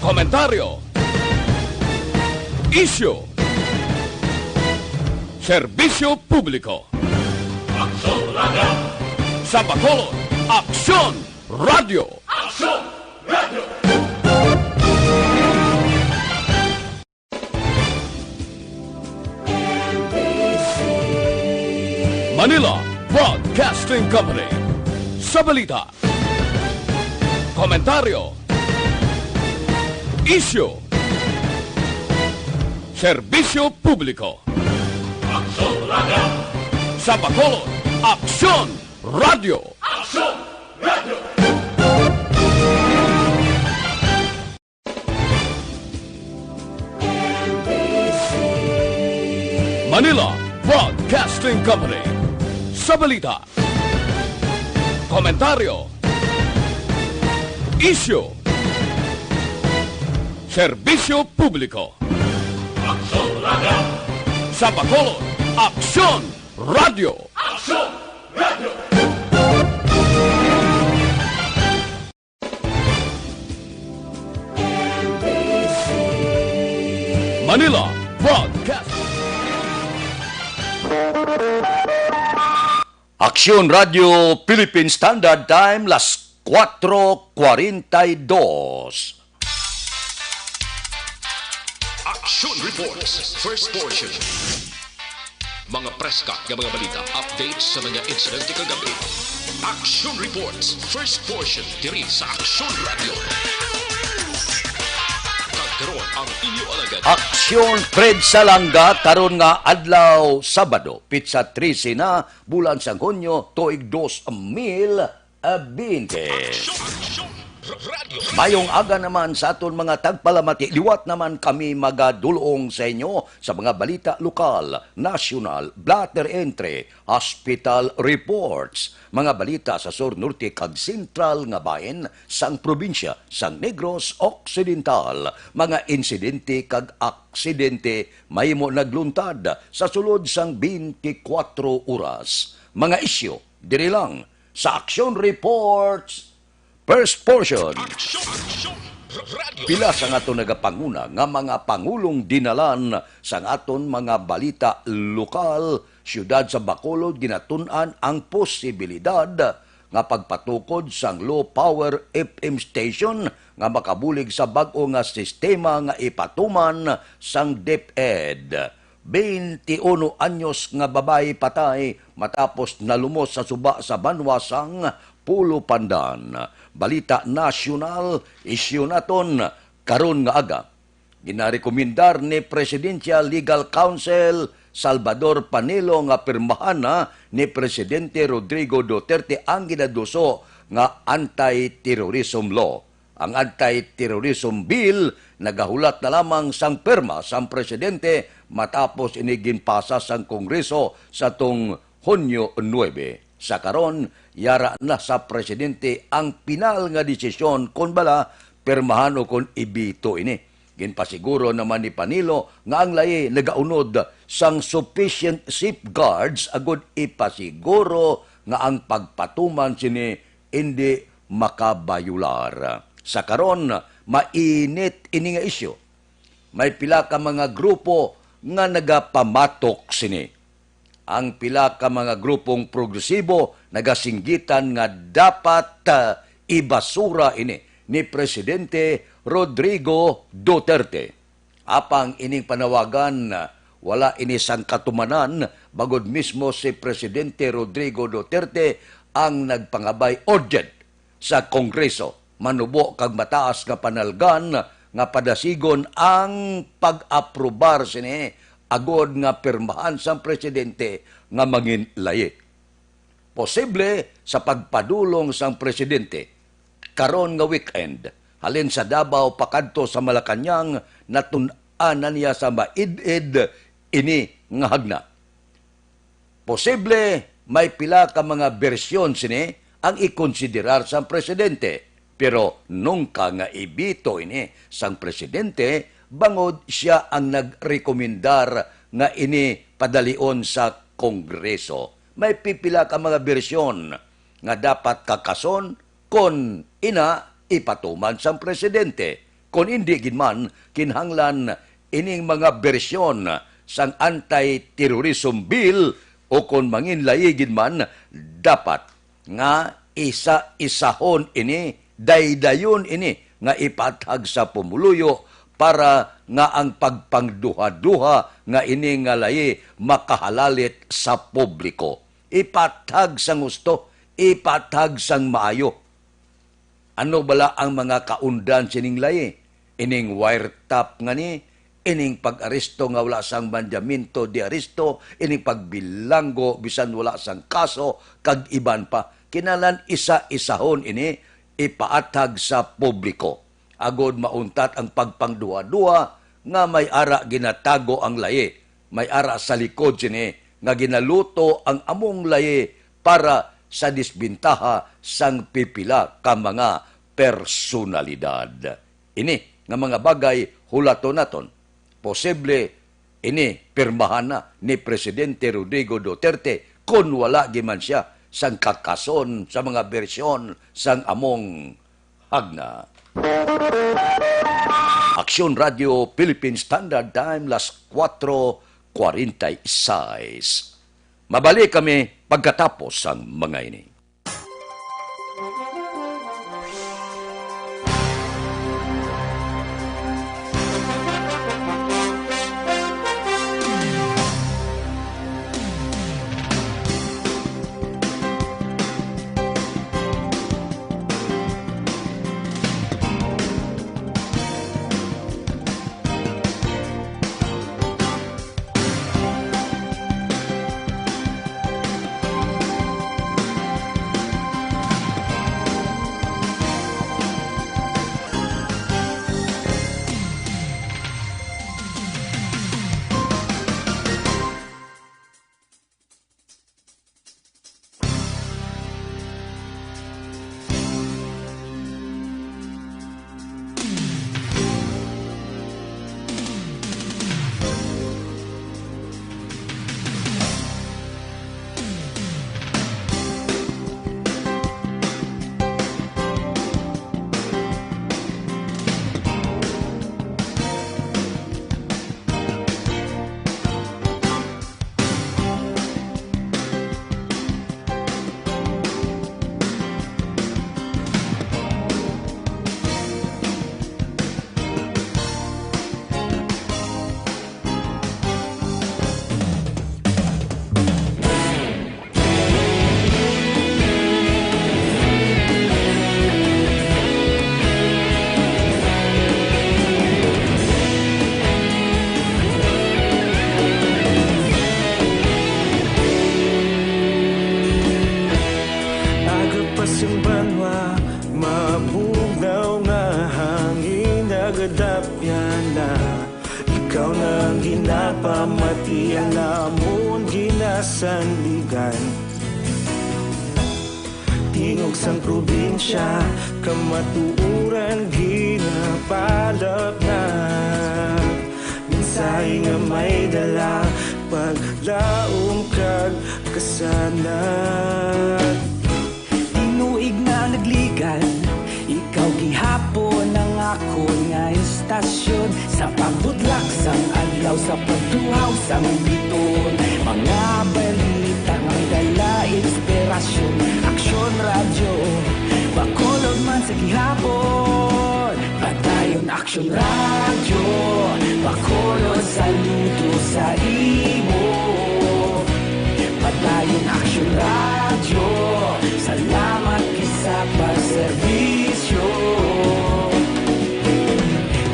komentaryo, isyu, serbisyo publiko. Aksyon Radio! Sa Bacolod, Aksyon Radio! Aksyon Radio! Manila Broadcasting Company. Sa balita, komentaryo, isyu, serbisyo publiko. Aksyon Radio! Sa Bacolod, Aksyon Radio! Aksyon Radio! Manila Broadcasting Company. Sa balita, komentaryo, isyu, serbisyo publiko. Aksyon Radio! Sa Bacolod, Aksyon Radio! Aksyon Radio! Manila Broadcast. Aksyon Radio Philippine Standard Time, las 4:42. Action Reports, first portion. Mga preska ng mga balita, updates sa mga insidente kagabi. Action Reports, first portion, diri sa Action Radio. Kagkaroon ang inyo alagad. Aksyon Fred Salanga, karon nga adlaw Sabado, pitsa 13 na, bulan sang Hunyo, tuig 2020. Action Radio. Mayong aga naman sa aton mga tagpalamati, liwat naman kami magadulong sa inyo sa mga balita lokal, nasyonal, blatter entry, hospital reports, mga balita sa Sur Norte kag Sentral nga bahin sang probinsya sang Negros Occidental, mga insidente kag aksidente mahimo nagluntad sa sulod sang 24 oras. Mga isyu diri lang sa Action Reports. First portion. Action Radio. Pila sa aton nagapanguna nga mga pangulong dinalan sa aton mga balita lokal, siyudad sa Bacolod ginatun-an ang posibilidad nga pagpatukod sang low power FM station nga makabulig sa bag-o nga sistema nga ipatuman sang DepEd. 21 anyos nga babae patay matapos nalumos sa suba sa banwasang Pulo Pandan. Balita nasyonal, isyu naton karon nga aga. Ginarekomendar ni Presidential Legal Counsel Salvador Panelo nga pirmahan na ni Presidente Rodrigo Duterte ang ginaduso nga anti-terrorism law. Ang anti-terrorism bill nagahulat na lamang sang pirma sang presidente matapos iniginpasa sang Kongreso sa tong Hunyo 9. Sa karon, yara na sa presidente ang pinal nga desisyon kung bala pirmahan o kung ibito ini. Ginpasiguro naman ni Panilo nga ang lahi nagaunod sang sufficient safeguards agud ipasiguro nga ang pagpatuman sini hindi makabayular. Sa karon, mainit ini nga isyu. May pila ka mga grupo nga nagapamatok sini. Ang pila ka mga grupong progresibo nagasinggitan nga dapat ibasura ini ni Presidente Rodrigo Duterte. Apang ining panawagan wala ini sang katumanan bagod mismo si Presidente Rodrigo Duterte ang nagpangabay urgent sa Kongreso manubo kag mataas nga panalgan nga padasigon ang pag-aprobar sini agod nga pirmahan sang presidente nga mangin layi. Posible sa pagpadulong sang presidente karon nga weekend halin sa Davao pakadto sa Malacañang natun-anan niya sa maid-id ini nga hagna. Posible may pila ka mga bersyon sini ang ikonsiderar sang presidente pero nungka nga ibito ini sang presidente bangod siya ang nagrekomendar nga ini padalion sa Kongreso. May pipila ka mga bersyon nga dapat kakason kon ina ipatuman sang presidente. Kung hindi ginman, kinhanglan ining mga bersyon sang anti-terrorism bill o kung manginlayi ginman, dapat nga isa-isahon ini, daydayon ini, nga ipatag sa pumuluyo para nga ang pagpangduha-duha nga ini nga layi makahalalit sa publiko. Ipatag sang gusto, ipatag sang maayo. Ano bala ang mga kaundan sining layi? Ining wiretap nga ni, ining pag-aresto nga wala sang mandamento di aresto, ining pagbilanggo bisan wala sang kaso, kag iban pa. Kinalan isa-isahon ini, ipaatag sa publiko. Agod mauntat ang pagpangduha-duha nga may ara ginatago ang layi. May ara sa likod sini nga ginaluto ang among layi para sa disbintaha sang pipila ka mga personalidad. Ini nga mga bagay hulato naton. Posible ini pirmahan na ni Presidente Rodrigo Duterte kung wala giman siya sang kakason sa mga bersyon sang among hagna. Aksyon Radio Philippine Standard Time, las 4:46. Mabalik kami pagkatapos ang mga ini. Pamatian namon ginasandigan tingog sang probinsya kamatuuran ginapalap na minsay nga may dala paglaom kag kasanat tinuig na nagligan ikaw gihapon ang ako nga istasyon sa pagbudlak sang adlaw sa pagtuhaw sang biton mga balita nga dala inspirasyon aksyon radyo bakolod man sa gihapon padayon aksyon radyo bakolod saludo sa imo padayon aksyon radyo salamat kisa pagserbisyo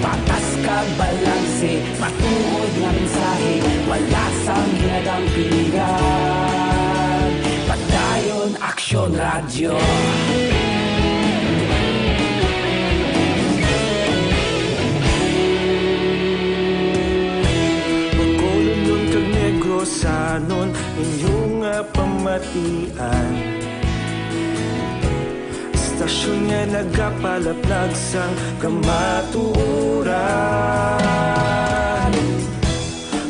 patas kag balanse matuod nga mensahe wala sang ginadampingan padayon aksyon radyo Bacolod kag Negros anon inyong pamatian Istasyon nga nagapalaplag sang kamatuuran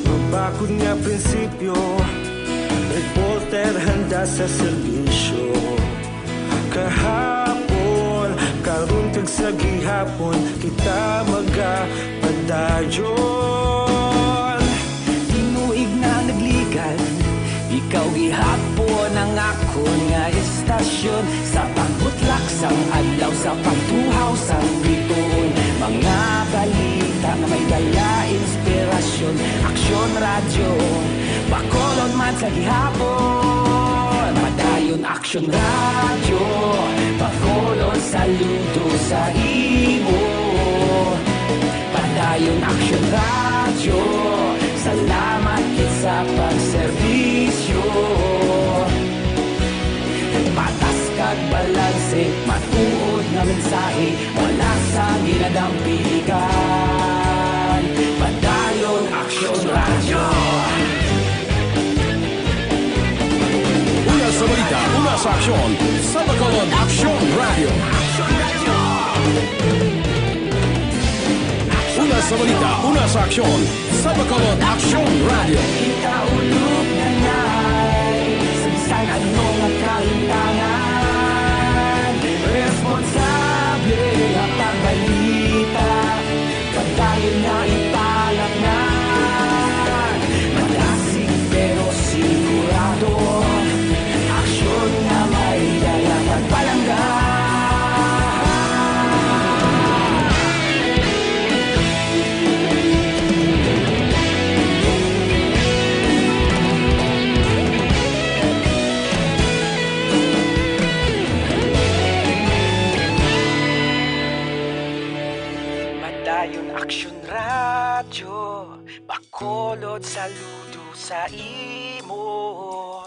Mabakod nga prinsipyo Reporter handa sa serbisyo Kahapon, karon Kag sa gihapon kita magapadayon. Tinuig na nagligan, ikaw gihapon ang ako nga istasyon. Sa pagbutlak sang adlaw, sa pagtuhaw sang bituon, mga balita na may dala inspirasyon. Aksyon radyo, Bacolod man sa gihapon. Padayon Aksyon radyo, Bacolod saludo sa imo. Padayon Aksyon radyo, salamat kit sa pagserbisyo. Patas kag balanse, matuod na mensahe, wala sa ginadampigan. Padayon Aksyon radyo. Una sa balita, una sa aksyon, sa Bacolod Aksyon Radio. Una sa balita, una sa aksyon, sa Bacolod Aksyon Radio. Kita ulog na na'y sagsang anong nakahintangan. Responsable ang pagbalita, pagdayon na ipalak na. Malasig pero sigurado, aksyon na may dala pagpalanggan. Padayon Aksyon radyo, Bacolod saludo sa imo.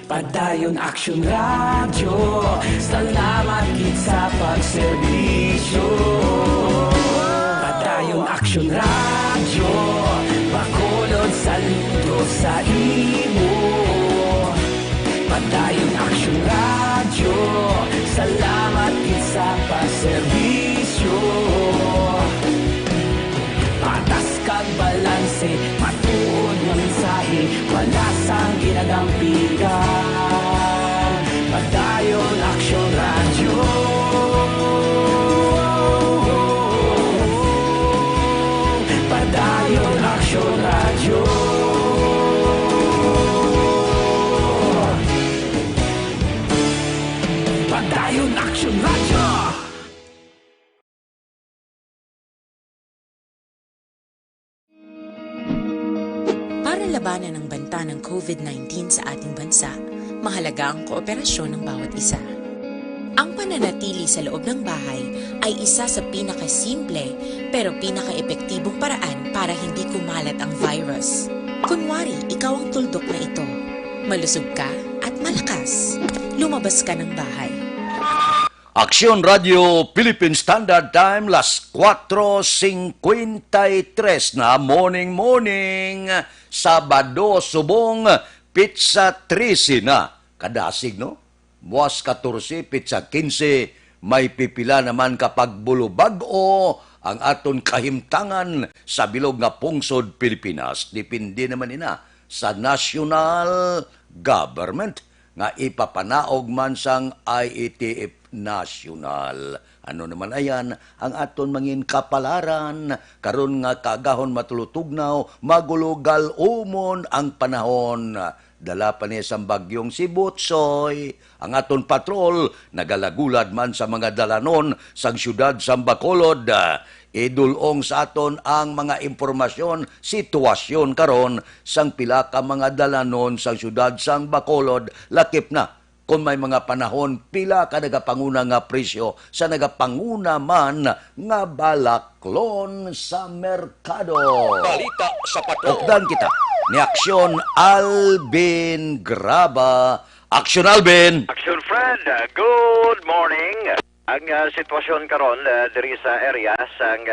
Padayon Aksyon radyo, salamat kit sa pagserbisyo. Padayon Aksyon radyo, Bacolod saludo sa imo. Padayon Aksyon radyo, salamat kit sa pagserbisyo. Patas kag balanse, matuod nga mensahe, wala sang ginadampigan. Padayon Aksyon radyo. Padayon Aksyon radyo. Padayon Aksyon radyo. Para labanan ang banta ng COVID-19 sa ating bansa, mahalaga ang kooperasyon ng bawat isa. Ang pananatili sa loob ng bahay ay isa sa pinakasimple pero pinaka-epektibong paraan para hindi kumalat ang virus. Kunwari, ikaw ang tuldok na ito. Malusog ka at malakas. Lumabas ka ng bahay. Aksyon Radio Philippine Standard Time, las 4:53 na morning. Sabado, subong, pizza 13 na. Kadasig, no? Buwas 14, pizza 15. May pipila naman kapag bulubag-o ang aton kahimtangan sa bilog nga pungsod Pilipinas. Depende naman ina sa national government nga ipapanaog man sang IETF national. Ano naman ayan ang aton mangin kapalaran karon nga kagahon matulutugnaw magulugal umon ang panahon. Dala pa niya sa bagyong si Butsoy. Ang aton patrol nagalagulad man sa mga dalanon sa syudad sa Bacolod. Idulong sa aton ang mga impormasyon, sitwasyon karon sang pila ka mga dalanon sa syudad sa Bacolod. Lakip na kung may mga panahon, pila ka nagapanguna nga presyo sa nagapanguna man nga balaklon sa merkado. Balita sa patrol. Okdan kita ni Aksyon Alvin Graba. Aksyon Alvin! Action friend, good morning. Ang sitwasyon karon diri sa area sang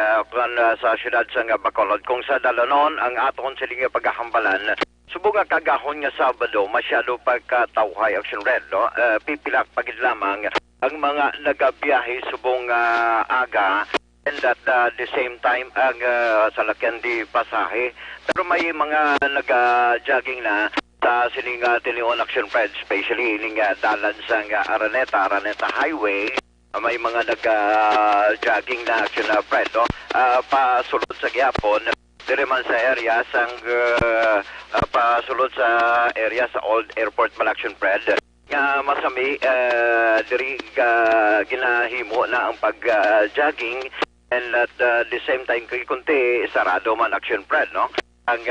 sa syudad sa Bacolod kung sa dalanon ang aton siling paghahambalan. Subong nga kagahon nga Sabado, masyado pagkatawhay Action Red, no? Pipilak pagid lamang ang mga nagabiyahe subong aga and at the same time ang salakyan di pasahe. Pero may mga nag-jogging na sa sining Tilion Action Red, especially ining dalan sa Araneta Highway. may mga nag-jogging na action na Fred, no? Pasulod sa Gyapon, dire man sa area sang pasulod sa area sa Old Airport Malaction Fred. Nga masami diri ginahimo na ang pag-jogging and at the same time kay kunti sarado man action Fred, no? Ang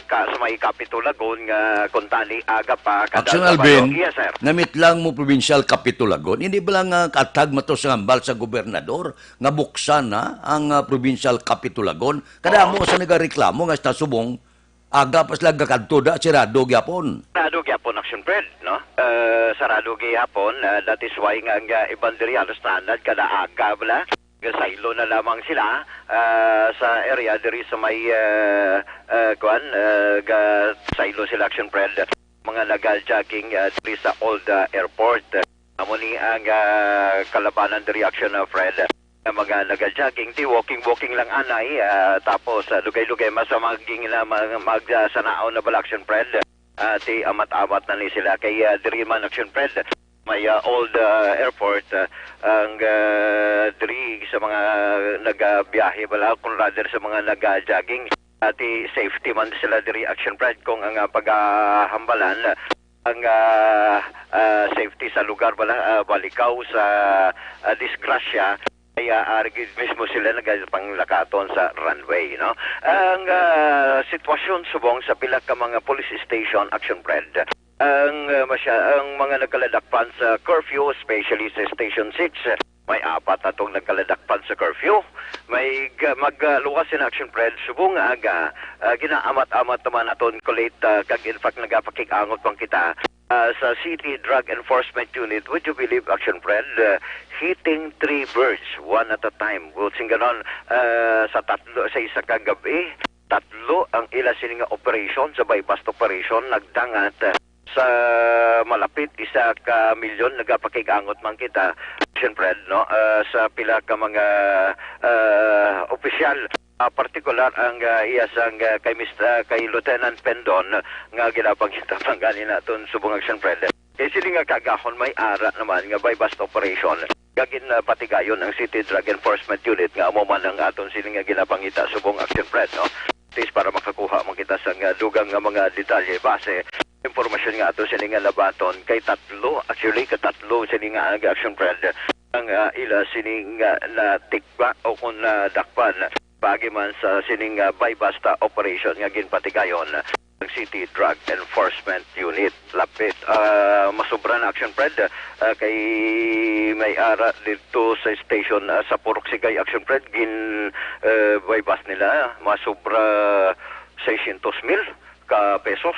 sa may Kapitulagon nga kuntani aga pa kada Action Sabado. Alvin, Yes, sir. namit lang mo provincial Kapitulagon, hindi ba lang katag mato sa ngambal sa gobernador nga buksan na ang provincial Kapitulagon? Kada mo sa nagareklamo nga sa subong, aga pas lang kadto da sirado gyapon. Sarado gyapon action Fred, no? Sarado gyapon, that is why nga ang ibang diri halos standard kada aga bala. Gasaylo na lamang sila sa area diri sa may saylo sila action Fred. Mga nag-jogging diri sa Old Airport. Amo ni ang kalabanan diri action Fred. Mga nag-jogging, di walking lang anay tapos lugay-lugay maging na magsanao na bala action Fred. Ti amat-amat na ni sila kay diri man action Fred. May Old Airport ang diri sa mga nagbiyahe bala kung rather sa mga nag-jogging ati safety man sila diri action Fred kung ang paghambalan ang safety sa lugar bala balikaw sa disgrasya kaya arigid mismo sila nagapanglakaton sa runway, no? Ang sitwasyon subong sa pila ka mga police station action Fred. Ang mga nagkaladakpan sa curfew, especially sa Station 6, may 4 na itong nagkaladakpan sa curfew. May magluwas in action Fred, subong aga, ginaamat-amat naman aton kulit, kag in fact nagapakik-angot pang kita sa City Drug Enforcement Unit. Would you believe action Fred? Hitting 3 birds, one at a time. Butsing ganon, sa isa kagabi, 3 ang ila sininga operation, sa bypass operation, nagdangat sa malapit 1 milyon nagapakig-angot man kita action Fred, no? Sa pila ka mga opisyal particular ang iyasang kay Lieutenant Pendon nga ginapang kita pangganin naton subong action Fred. Kay sila nga kagahon may ara naman nga by bust operation gagin patigayon ang City Drug Enforcement Unit nga amo man ang aton sila nga ginapangita subong action Fred, no? Tis para makakuha man kita sa dugang nga mga detalye base informasyon nga ato sini nga labaton kay 3 sini nga ang action Fred ang ila sini nga na tikba o kung dakpan bagi man sa sining by basta operation nga ginpatigayon ng City Drug Enforcement Unit lapit masubra na action Fred kay may ara dito sa station sa Puroksigay action Fred gin by bus nila masubra 600,000 ka pesos.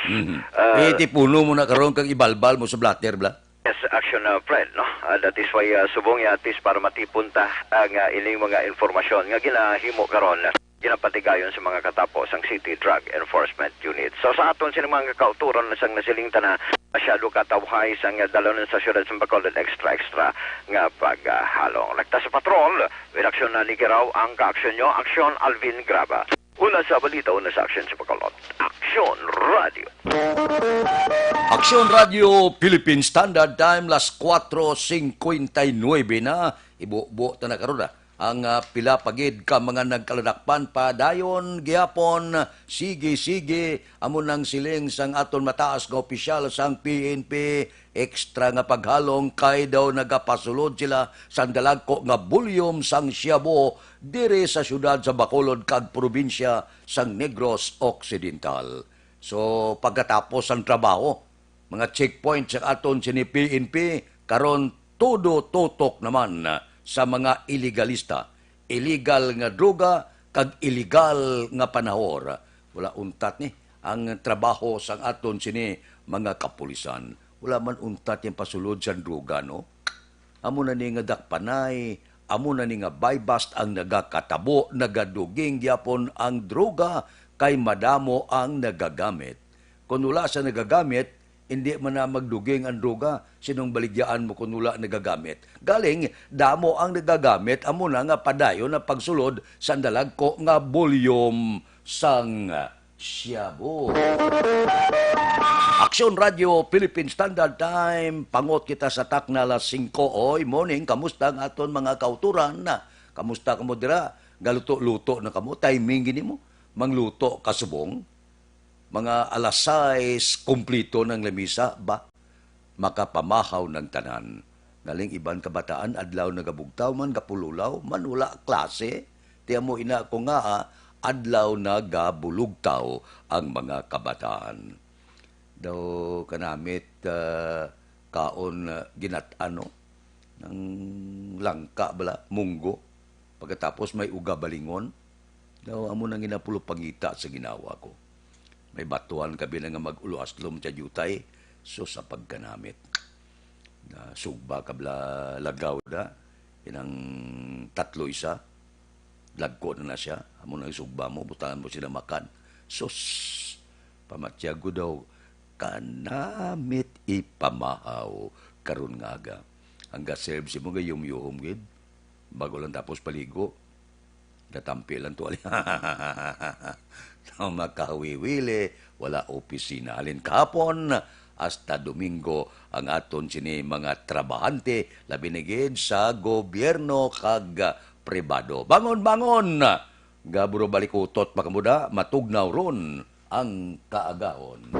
Puno mo na karon kag ibalbal mo sa blatter bla. Yes, action Fred, no? That is why subong yatis para matipunta ang ining mga informasyon nga ginahimo karon ginapatigayon sa mga katapos ang City Drug Enforcement Unit. So sa aton sining mga kauturan na sang nasilingta na masyado katawhay sang dalonon sa syudad sa Bacolod extra nga paghalong. Lakta sa patrol, with action na nigiraw ang ka-aksyon nyo, Aksyon Alvin Graba. Una sa balita, una sa aksyon sa Bacolod. Aksyon Radio. Aksyon Radio Philippine Standard Time las 4:59 na ibubo ta na karon ang pila pagid ka mga nagkaladakpan pa dayon gihapon sige amo nang siling sang aton mataas nga opisyal sang PNP extra nga paghalong kay daw nagapasulod sila sang dalagko nga bulyom sang Siabo dire sa syudad sa Bacolod kag probinsya sang Negros Occidental. So pagkatapos ang trabaho, mga checkpoint sa aton sini PNP karon todo tutok naman sa mga illegalista, illegal nga droga kag illegal nga panahor. Wala untat ni ang trabaho sang aton sini mga kapulisan. Wala man untat yung pasulod sa droga, no? Amo na ni nga dakpanay, amo na ni nga buy-bust ang nagakatabo, nagaduging gyapon ang droga kay madamo ang nagagamit. Kung wala sa nagagamit, hindi man na magduging ang droga, sinong baligyaan mo kung wala nagagamit. Galing, damo ang nagagamit, amo na nga padayon na pagsulod sa dalagko nga bulyom sang Shabu. Aksyon Radio, Philippine Standard Time. Pangot kita sa takna alas 5. Oy, morning. Kamusta ang aton mga kauturan na? Kamusta kamo dira? Galuto-luto na kamo. Timing gini mo. Mangluto kasubong. Mga alas 6, kumplito ng lamisa ba? Makapamahaw ng tanan. Galing iban kabataan, adlaw nagabugtaw man, kapululaw, manula klase. Tiyan mo ina ko nga, adlaw nagabulugtaw ang mga kabataan. Daw kanamit kaon ginatano ng langka bala, munggo. Pagkatapos may uga balingon. Daw amo nang ginapulo pangita sa ginawa ko. May batuan kabi nga mag-ulo-aslom sa jutay, so sa pagkanamit. Na sugba kabla lagaw da, inang 3-1, lagko na siya, amo nang sugba mo, butangan mo sila makan. Sus, pamatyago daw, kanamit ipamahaw, karon nga aga. Hangga serve si mo gayum-yuhom gid, bago lang tapos paligo, natampilan tuwali. Makawiwili, wala opisina. Alin kahapon, hasta Domingo, ang aton sini mga trabahante, labinigid sa gobyerno kag pribado. Bangon-bangon! Gaburo balikutot makamuda, matugnaw ron ang kaagahon.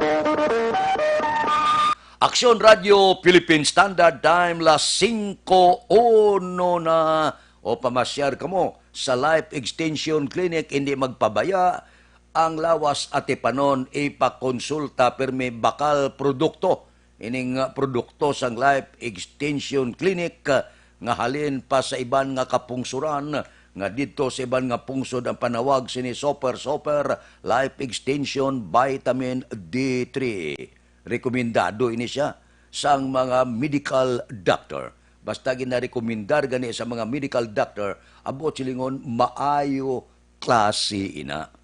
Aksyon Radio, Philippine Standard Time, las 5:01 na. O pamasyar ka mo sa Life Extension Clinic, hindi magpabaya. Ang lawas at ipanon ipakonsulta permi bakal produkto. Ining produkto sang Life Extension Clinic nga halin pa sa iban nga kapungsuran nga dito sa iban nga pungsod ang panawag sini Super Life Extension Vitamin D3. Rekomendado ini siya sang mga medical doctor. Basta ginarekomendar gani sa mga medical doctor, abot silingon maayo klase ina.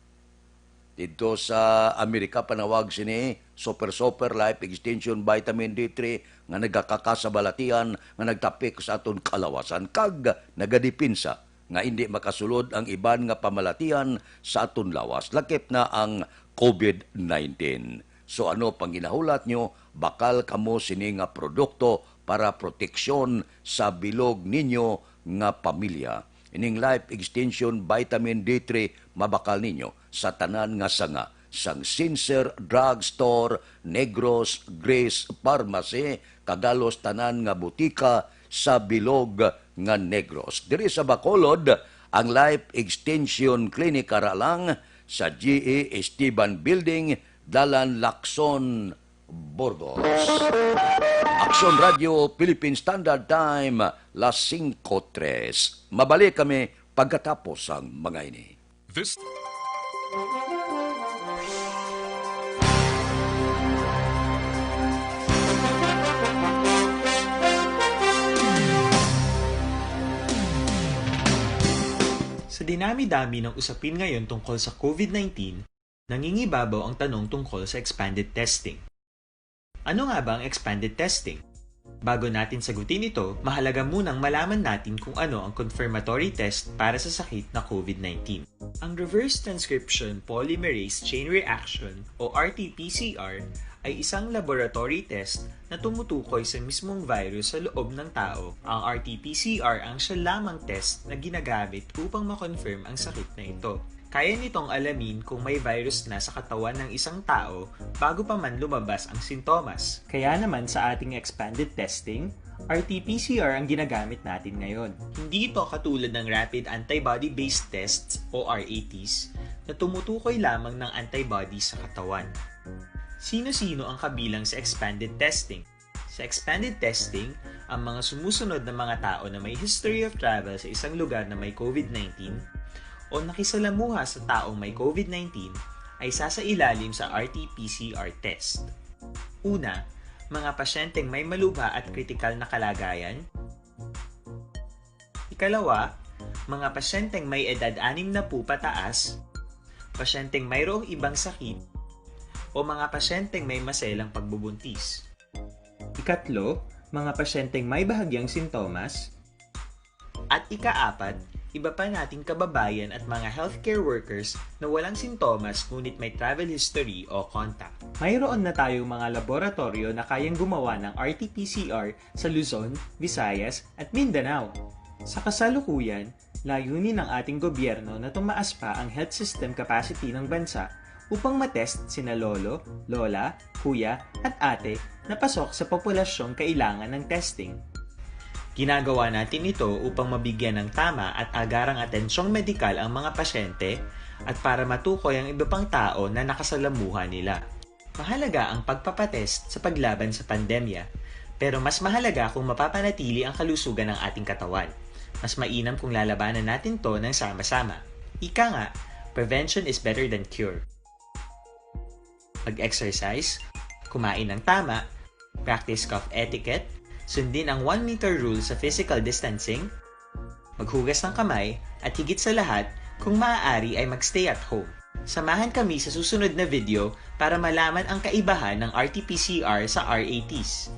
Dito sa Amerika, panawag sini Super Life Extension Vitamin D3 nga nagkakasabalatian, nga nagtapik sa aton kalawasan, kag nagadipinsa nga hindi makasulod ang iban nga pamalatian sa aton lawas. Lakip na ang COVID-19. So ano pang ginahulat nyo, bakal kamo sini nga produkto para proteksyon sa bilog ninyo nga pamilya. Ining Life Extension Vitamin D3 mabakal ninyo sa tanan nga sanga sang Sincer Drugstore, Negros, Grace Pharmacy, kagalos tanan nga butika sa bilog nga Negros. Diri sa Bacolod, ang Life Extension Clinic aralang sa GE Esteban Building, Dalan Lacson, Burgos. Aksyon Radio, Philippine Standard Time, las 5:03. Mabalik kami pagkatapos ang mga ini. This Sa dinami-dami ng usapin ngayon tungkol sa COVID-19, nangingibabaw ang tanong tungkol sa expanded testing. Ano nga ba ang expanded testing? Bago natin sagutin ito, mahalaga munang malaman natin kung ano ang confirmatory test para sa sakit na COVID-19. Ang reverse transcription polymerase chain reaction o RT-PCR ay isang laboratory test na tumutukoy sa mismong virus sa loob ng tao. Ang RT-PCR ang siya lamang test na ginagamit upang makonfirm ang sakit na ito. Kaya nitong alamin kung may virus na sa katawan ng isang tao bago pa man lumabas ang sintomas. Kaya naman sa ating expanded testing, RT-PCR ang ginagamit natin ngayon. Hindi ito katulad ng Rapid Antibody-Based Tests o RATs na tumutukoy lamang ng antibodies sa katawan. Sino-sino ang kabilang sa expanded testing? Sa expanded testing, ang mga sumusunod na mga tao na may history of travel sa isang lugar na may COVID-19 o nakisalamuha sa taong may COVID-19 ay sasailalim sa RT-PCR test. Una, mga pasyenteng may malubha at kritikal na kalagayan. Ikalawa, mga pasyenteng may edad 60 pataas, pasyenteng mayroong ibang sakit, o mga pasyenteng may maselang pagbubuntis. Ikatlo, mga pasyenteng may bahagyang sintomas. At ikaapat, iba pa nating kababayan at mga healthcare workers na walang sintomas ngunit may travel history o contact. Mayroon na tayong mga laboratorio na kayang gumawa ng RT-PCR sa Luzon, Visayas at Mindanao. Sa kasalukuyan, layunin ng ating gobyerno na tumaas pa ang health system capacity ng bansa upang matest sina lolo, lola, kuya at ate na pasok sa populasyong kailangan ng testing. Ginagawa natin ito upang mabigyan ng tama at agarang atensyong medikal ang mga pasyente at para matukoy ang iba pang tao na nakasalamuha nila. Mahalaga ang pagpapatest sa paglaban sa pandemya, pero mas mahalaga kung mapapanatili ang kalusugan ng ating katawan. Mas mainam kung lalabanan natin to ng sama-sama. Ika nga, prevention is better than cure. Mag-exercise, kumain ng tama, practice cough etiquette, sundin ang 1 meter rule sa physical distancing, maghugas ng kamay, at higit sa lahat, kung maaari ay magstay at home. Samahan kami sa susunod na video para malaman ang kaibahan ng RT-PCR sa RATs.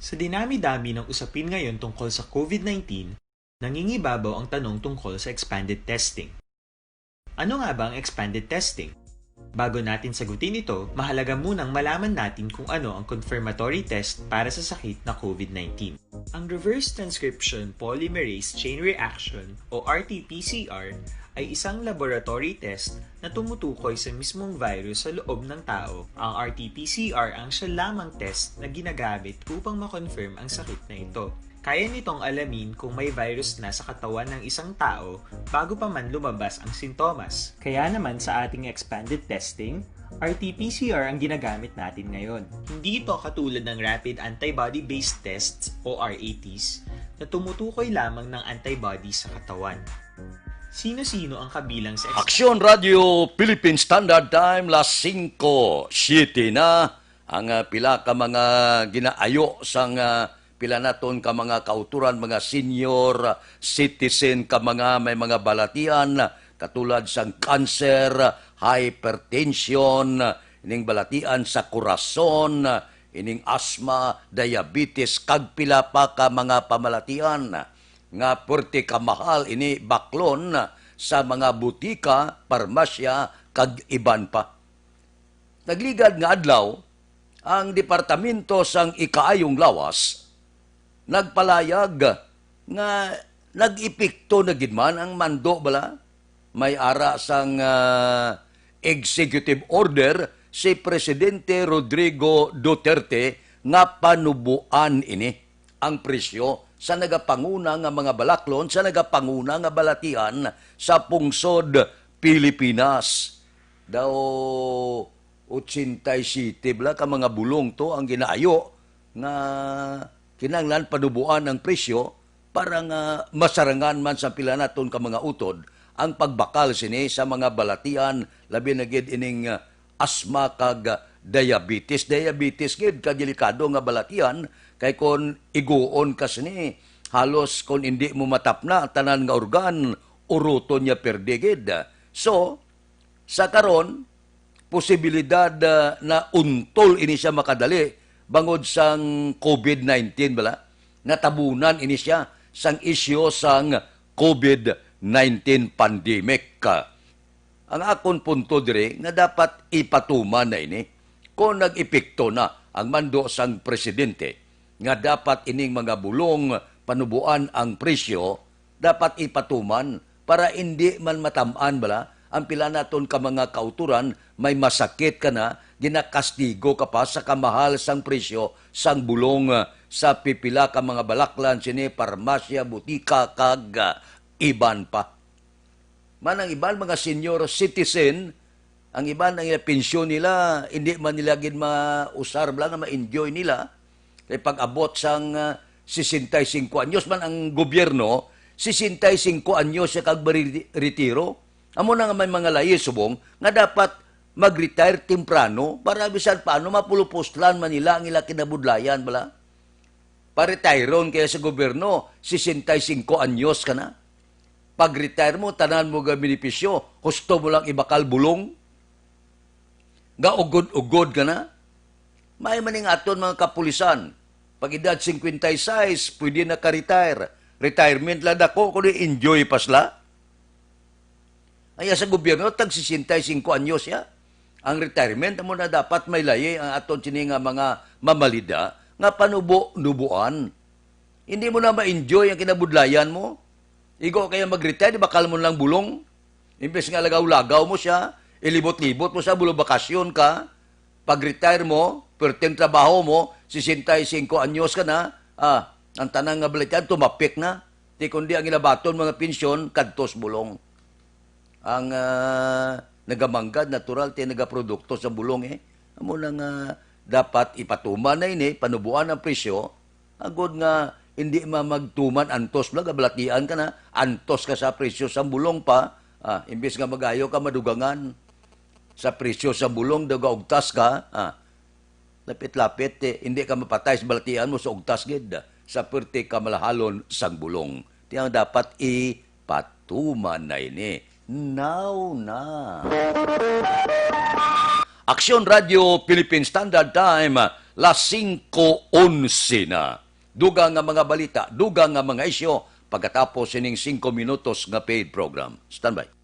Sa dinami-dami ng usapin ngayon tungkol sa COVID-19, nangingibabaw ang tanong tungkol sa expanded testing. Ano nga ba ang expanded testing? Bago natin sagutin ito, mahalaga munang malaman natin kung ano ang confirmatory test para sa sakit na COVID-19. Ang reverse transcription polymerase chain reaction o RT-PCR ay isang laboratory test na tumutukoy sa mismong virus sa loob ng tao. Ang RT-PCR ang siya lamang test na ginagamit upang makonfirm ang sakit na ito. Kaya nitong alamin kung may virus na sa katawan ng isang tao bago pa man lumabas ang sintomas. Kaya naman sa ating expanded testing, RT-PCR ang ginagamit natin ngayon. Hindi ito katulad ng rapid antibody-based tests o RATs na tumutukoy lamang ng antibodies sa katawan. Sino-sino ang kabilang sa Aksyon Radio Philippine Standard Time las 5:07 na ang pila ka mga ginaayo sang pila naton ka mga kauturan, mga senior citizen ka mga may mga balatian katulad sang cancer, hypertension, ining balatian sa korason, ining asthma, diabetes, kag pila pa ka mga pamalatian nga porte ka mahal ini baklon sa mga butika, parmasya, kag iban pa. Nagligad nga adlaw ang Departamento sang Ikaayong Lawas nagpalayag nga nag-epekto na gidman ang mando bala may ara sang executive order si Presidente Rodrigo Duterte nga panubuan ini ang presyo sa nagapanguna nga mga balaklon sa nagapanguna nga balatian sa pungsod Pilipinas. Daw 87 bala ka mga bulong to ang ginaayo nga kinanglan panubuan ang presyo para nga masarangan man sa pila naton ka mga utod ang pagbakal sini sa mga balatian labi na gid ining asma kag diabetes. Diabetes gid kadelikado nga balatian kay kon iguon ka sini halos kon hindi mo matapna tanan nga organ uruton niya perdigid. So sa karon posibilidad na untol ini siya makadali bangod sang COVID-19 bala, natabunan ini siya sang isyo sang COVID-19 pandemic. Ang akon punto dire nga dapat ipatuman na ini kung nag-epekto na ang mando sang presidente nga dapat ining mga bulong panubuan ang presyo dapat ipatuman para hindi man matamaan bala ang pila naton ka mga kauturan may masakit ka na ginakastigo ka pa sa kamahal sang presyo sang bulong sa pipila ka mga balaklan sini parmasya, butika kag iban pa. Manang iban mga senior citizen, ang iban ang pensyon nila hindi man nila gid mausar bla nga ma-enjoy nila kay pag-abot sang 65 anyos man ang gobyerno 65 anyos sa kag retiro. Amo na nga may mga lahi subong nga dapat mag-retire temprano para bisan paano mapulupustlan man nila ang ila kinabudlayan bala. Pa-retireon kaya sa gobyerno 65 anyos ka na. Pag-retire mo, tanan mo ga benepisyo, husto mo lang ibakal bulong. Ga ugod-ugod ka na. May maning aton mga kapulisan Pag edad 56, pwede na ka-retire. Retirement lang ako, kung enjoy pasla. Ay, sa gobyerno, tag 65 anyos ya. Ang retirement mo na dapat may layi ang aton sini nga mga mamalida nga panubo-nubuan. Hindi mo na ma-enjoy ang kinabudlayan mo. Igo kaya mag-retire, bakal mo lang bulong. Imbes nga lagaw-lagaw mo siya, ilibot-libot mo sa bulong bakasyon ka. Pag-retire mo, perteng trabaho mo, 65 anyos ka na, ang tanang nga balikan, tumapik na. Di kundi ang inabaton mga pensyon, kadtos bulong. Ang nagamanggad, natural, nagaprodukto sa bulong Amo na nga dapat ipatuman na ini, panubuan ang presyo, agod nga hindi magtuman antos lang, gabalatian ka na, antos ka sa presyo sa bulong pa, imbes nga magayo ka madugangan sa presyo sa bulong, daga ugtas ka, lapit-lapit, hindi ka mapatay sa balatian mo sa ugtas gid, sa perte ka malahalon sang bulong. Tiyang dapat ipatuman na ini. Now na. Aksyon Radio Philippine Standard Time, las 5:11 na. Dugang nga mga balita, dugang nga mga isyo, pagkatapos sining 5 minutos nga paid program. Standby.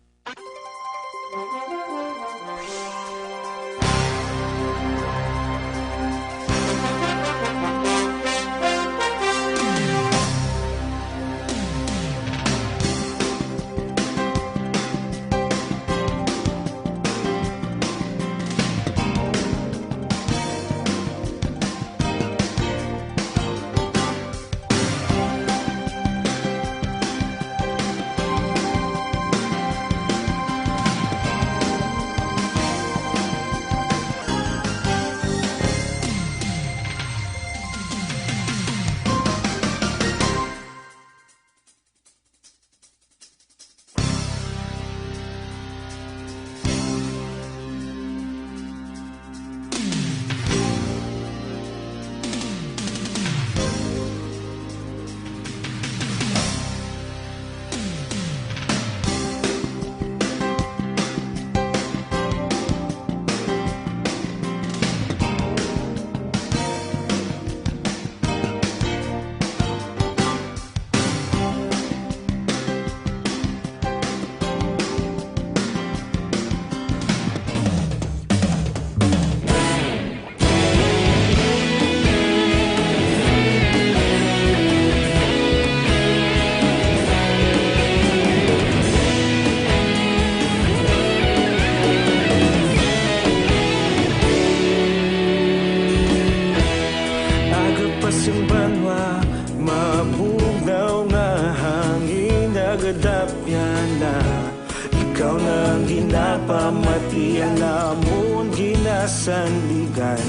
Pamatian namon ginasandigan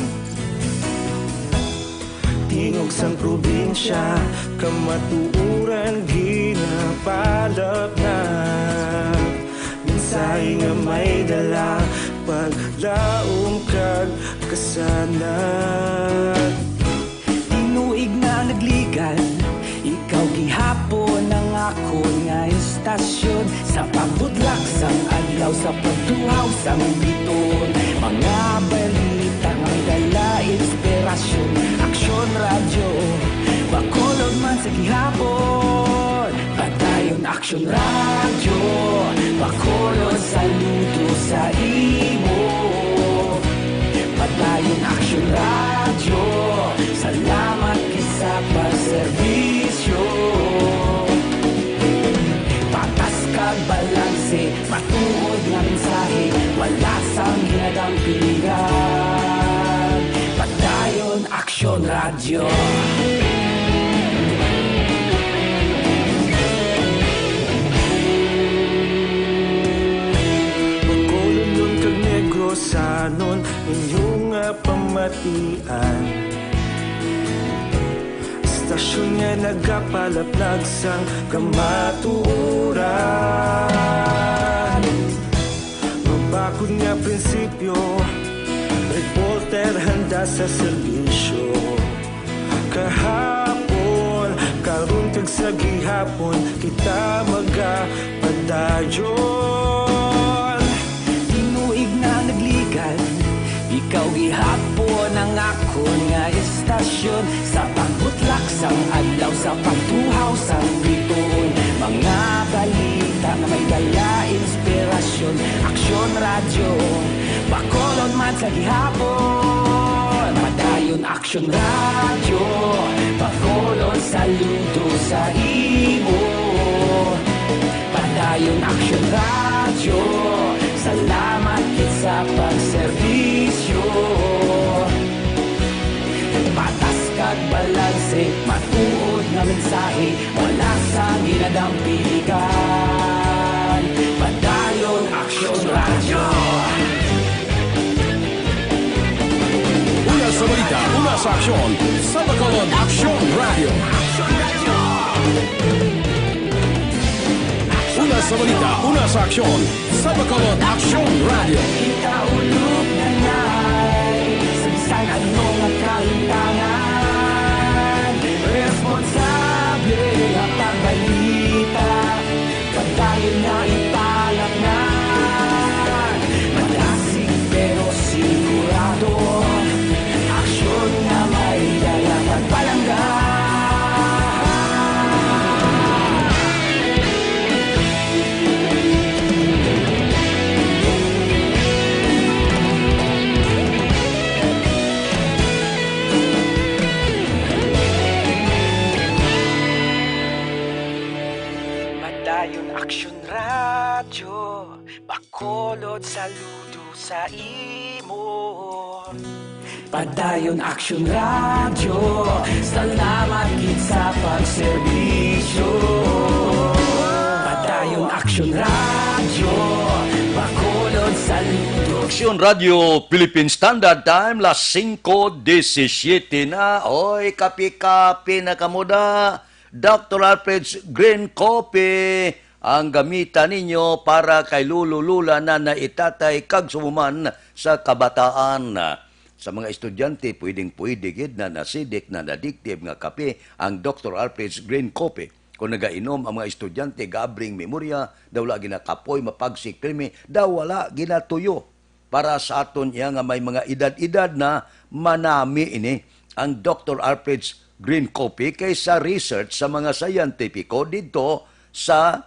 tingog sang probinsya kamatuuran ginapalap na mensahe nga may dala paglaom kag kasanag tinuig na nagligan ikaw gihapon ang ako nga istasyon sa pagbudlak sang adlaw sa pagtuhaw sang biton mga balita nga dala inspirasyon aksyon radyo bakolod man sa gihapon padayon aksyon radyo bakolod saludo sa imo padayon aksyon radyo salamat kisa pagserbisyo balanse, matuod nga mensahe, wala sang ginadampigan. Padayon Aksyon Radio. Bacolod nun kag Negros sanon inyong pamatian. Stasyon nga nagapalaplag sang kamatuuran mabakod nga prinsipyo reporter handa sa serbisyo kahapon karon kag sa gihapon kita magapadayon tinuig na nagligan ikaw gihapon ang akon nga istasyon sa pag Sang adlaw sa pagtuhaw sang bituon, mga balita na may dala inspirasyon. Aksyon radyo, Bacolod man sa gihapon. Padayon Aksyon radyo, Bacolod saludo sa imo. Padayon Aksyon radyo, salamat kit sa pagserbisyo. Patas kag balanse, matuod nga mensahe, wala sa ginadampikan. Padayon Aksyon radyo. Una sa balita, una sa aksyon, sa Bacolod Aksyon Radio. Una sa balita, una sa aksyon, sa Bacolod Aksyon Radio. Ikaulog na na'y Sansan anong nga kahintangan. Responsable nga pagbalita, pagdayon na ipalaknan. Malasig pero sigurado, aksyon nga may dalang pagpalanggan. Padayon Aksyon radyo, Bacolod saludo sa imo. Padayon Aksyon radyo, salamat gid sa pagserbisyo. Padayon Aksyon radyo, Bacolod saludo. Aksyon Radio Philippine Standard Time, las 5:17 na. Oy, kapi-kapi na kamuda. Dr. Alfred's Green Coffee ang gamitan ninyo para kay lululula na naitatay kag sumuman sa kabataan. Sa mga estudyante, pwedeng-pwede gid na nasidik na addictive nga kape ang Dr. Alfred's Green Coffee. Kung nagainom ang mga estudyante, gabring memorya, daw wala ginakapoy, mapagsik krimi, daw wala ginatuyo. Para sa aton iya nga may mga edad-edad na manami ini ang Dr. Alfred's Green Coffee kaysa research sa mga scientifico dito sa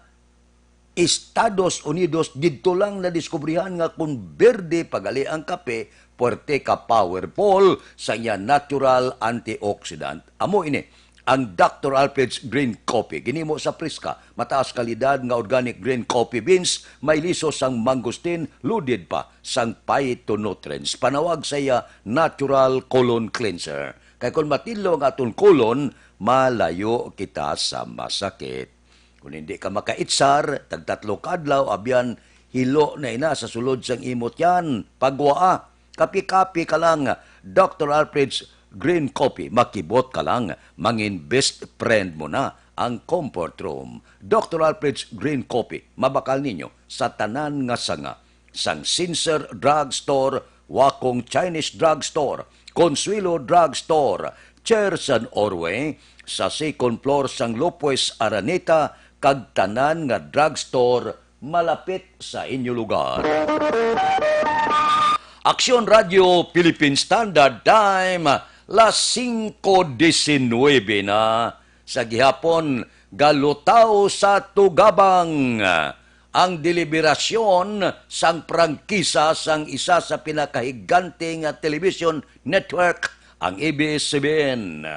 Estados Unidos. Dito lang nadiskubrihan nga kung berde pagali ang kape, puwerte ka powerful sa iya natural antioxidant. Amo ini ang Dr. Alfred's Green Coffee. Ginimo sa Priska, mataas kalidad nga organic green coffee beans, may liso sang mangustin, loaded pa sang phytonutrients. Panawag sa iya natural colon cleanser. Kaya kung matilo ang aton kolon, malayo kita sa masakit. Kung hindi ka makaitsar, tagtatlo kadlaw, abyan, hilo na ina sa sulod sang imot yan. Pagwaa, kapi-kapi ka lang, Dr. Alfred's Green Coffee, makibot ka lang, mangin best friend mo na ang comfort room. Dr. Alfred's Green Coffee, mabakal ninyo sa tanan nga sanga. Sang Sincer Drugstore, Wakong Chinese Drugstore, Consuelo Drugstore, Cherson Orway, sa second floor sang Lopez Araneta, kag tanan nga drugstore malapit sa inyo lugar. Aksyon Radio Philippine Standard Time, las 5:19 na. Sa gihapon, galutaw sa Tugabang ang deliberasyon sang prangkisa sang isa sa pinakahigante nga television network, ang ABS-CBN.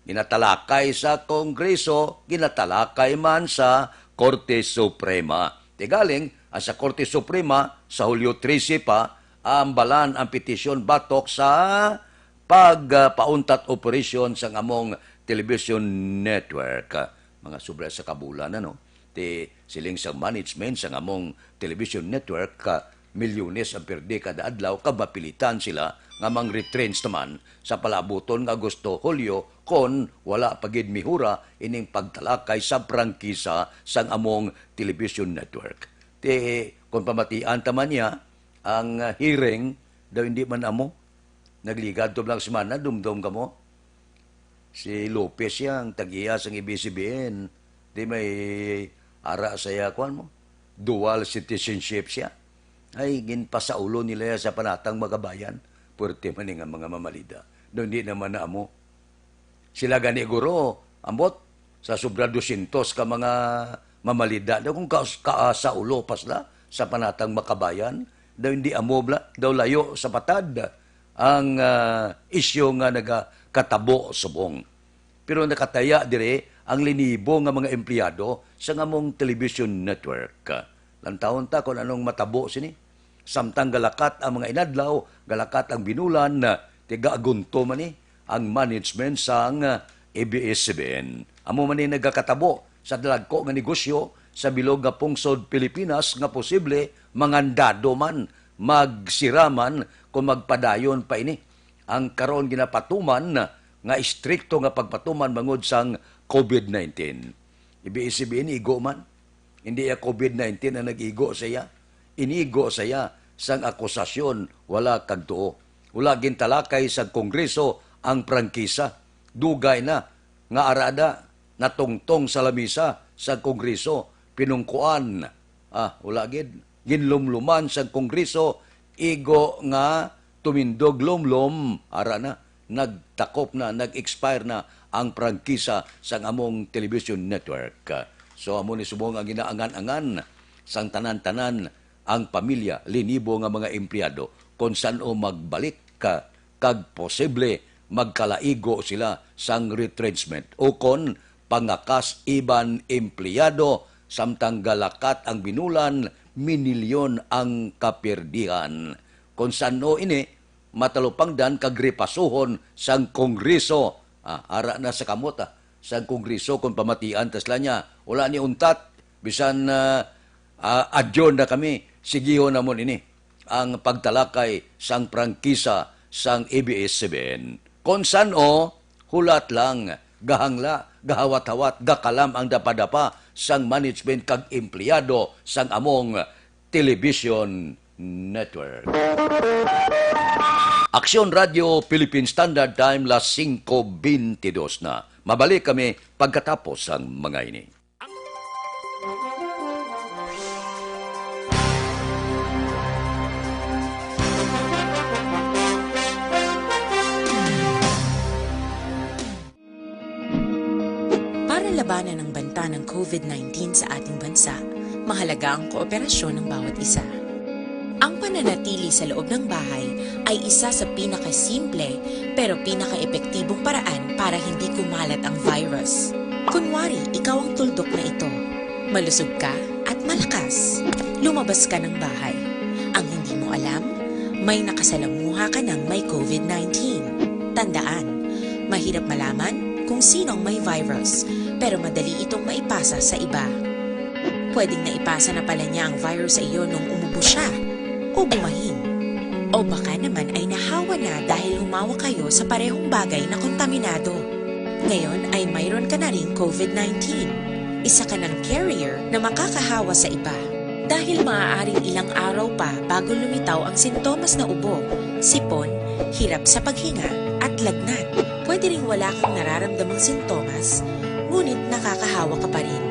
Ginatalakay sa Kongreso, ginatalakay man sa Korte Suprema. Tigaling, sa Korte Suprema, sa Hulyo 13 pa, ambalan ang petisyon batok sa pagpauntat operasyon sang among television network. Mga sobra sa kabulan, ano? Siling sa management sa among television network, milyones ang perdi kada adlaw, kabapilitan sila nga mang retrench naman sa palabuton nga Agosto, Hulyo, kon wala pagid mihura ining pagtalakay sa prangkisa sang among television network. Kung pamatian taman niya, ang hearing, daw hindi man amo, nagligad to lang semana, dumdum ka mo. Si Lopez yang tag-iya sang ABS-CBN, di may ara saya kuan mo, dual citizenship siya. Ay, ginpa sa ulo nila sa panatang magabayan, puwerte man nga mga mamalida. Doon di naman na mo. Sila gani guro, ambot, sa sobra 200 ka mga mamalida. Kung sa ulo pasla, sa panatang makabayan, daw hindi amobla, daw layo sa patad ang isyo nga nagakatabo subong. Pero nakataya dire ang linibo nga mga empleyado sa ngamong television network. Lantawon ta kung anong matabo sini. Samtang galakat ang mga inadlaw, galakat ang binulan, tiga agunto man ni ang management sang ABS-CBN. Amo man ni nagakatabo sa dalagko nga negosyo sa bilog nga pungsod Pilipinas nga posible mangandado man, magsiraman kung magpadayon pa ini. Ang karon ginapatuman nga istrikto nga pagpatuman mangod sang COVID-19. ABS-CBN igo man. Hindi ya COVID-19 ang nag-igo sa iya. Inigo sa iya sang akusasyon wala kagtuo. Wala gintalakay sa Kongreso ang prangkisa. Dugay na nga arada natungtong sa lamisa sa Kongreso pinungkuan. Wala gid ginlumluman sa Kongreso igo nga tumindog lumlum ara na nagtakop na nag-expire na ang prangkisa sa among television network. So amo ni subong ang ginaangan-angan sang tanan-tanan ang pamilya, linibo nga mga empleyado, kung saan o magbalik kag posible magkalaigo sila sang retrenchment o kon pangakas iban empleyado samtang galakat ang binulan, minilyon ang kapirdihan. Kung saan o ini, matalupangdan kag repasuhon sang Kongreso. Ara na sa kamota sang Kongreso kung pamatian tasla niya. Wala ni untat, bisan adyon na kami. Sigiho namon ini ang pagtalakay sang prangkisa sang ABS-CBN. Kung saan o, hulat lang, gahangla, gahawat-hawat, gakalam ang dapadapa sang management kag empleyado sang among television network. Aksyon Radio Philippine Standard Time, las 5:22 na. Mabalik kami pagkatapos ang mga ini. Labanan ng banta ng COVID-19 sa ating bansa, mahalaga ang kooperasyon ng bawat isa. Ang pananatili sa loob ng bahay ay isa sa pinakasimple pero pinaka-epektibong paraan para hindi kumalat ang virus. Kunwari, ikaw ang tuldok na ito. Malusog ka at malakas. Lumabas ka ng bahay. Ang hindi mo alam, may nakasalamuha ka ng may COVID-19. Tandaan, mahirap malaman kung sino ang may virus, pero madali itong maipasa sa iba. Pwedeng naipasa na pala niya ang virus sa iyo nung umubo siya o bumahin. O baka naman ay nahawa na dahil humawa kayo sa parehong bagay na kontaminado. Ngayon ay mayroon ka na rin COVID-19. Isa ka ng carrier na makakahawa sa iba. Dahil maaaring ilang araw pa bago lumitaw ang sintomas na ubo, sipon, hirap sa paghinga at lagnat. Pwede ring wala kang nararamdamang sintomas, ngunit nakakahawa ka pa rin.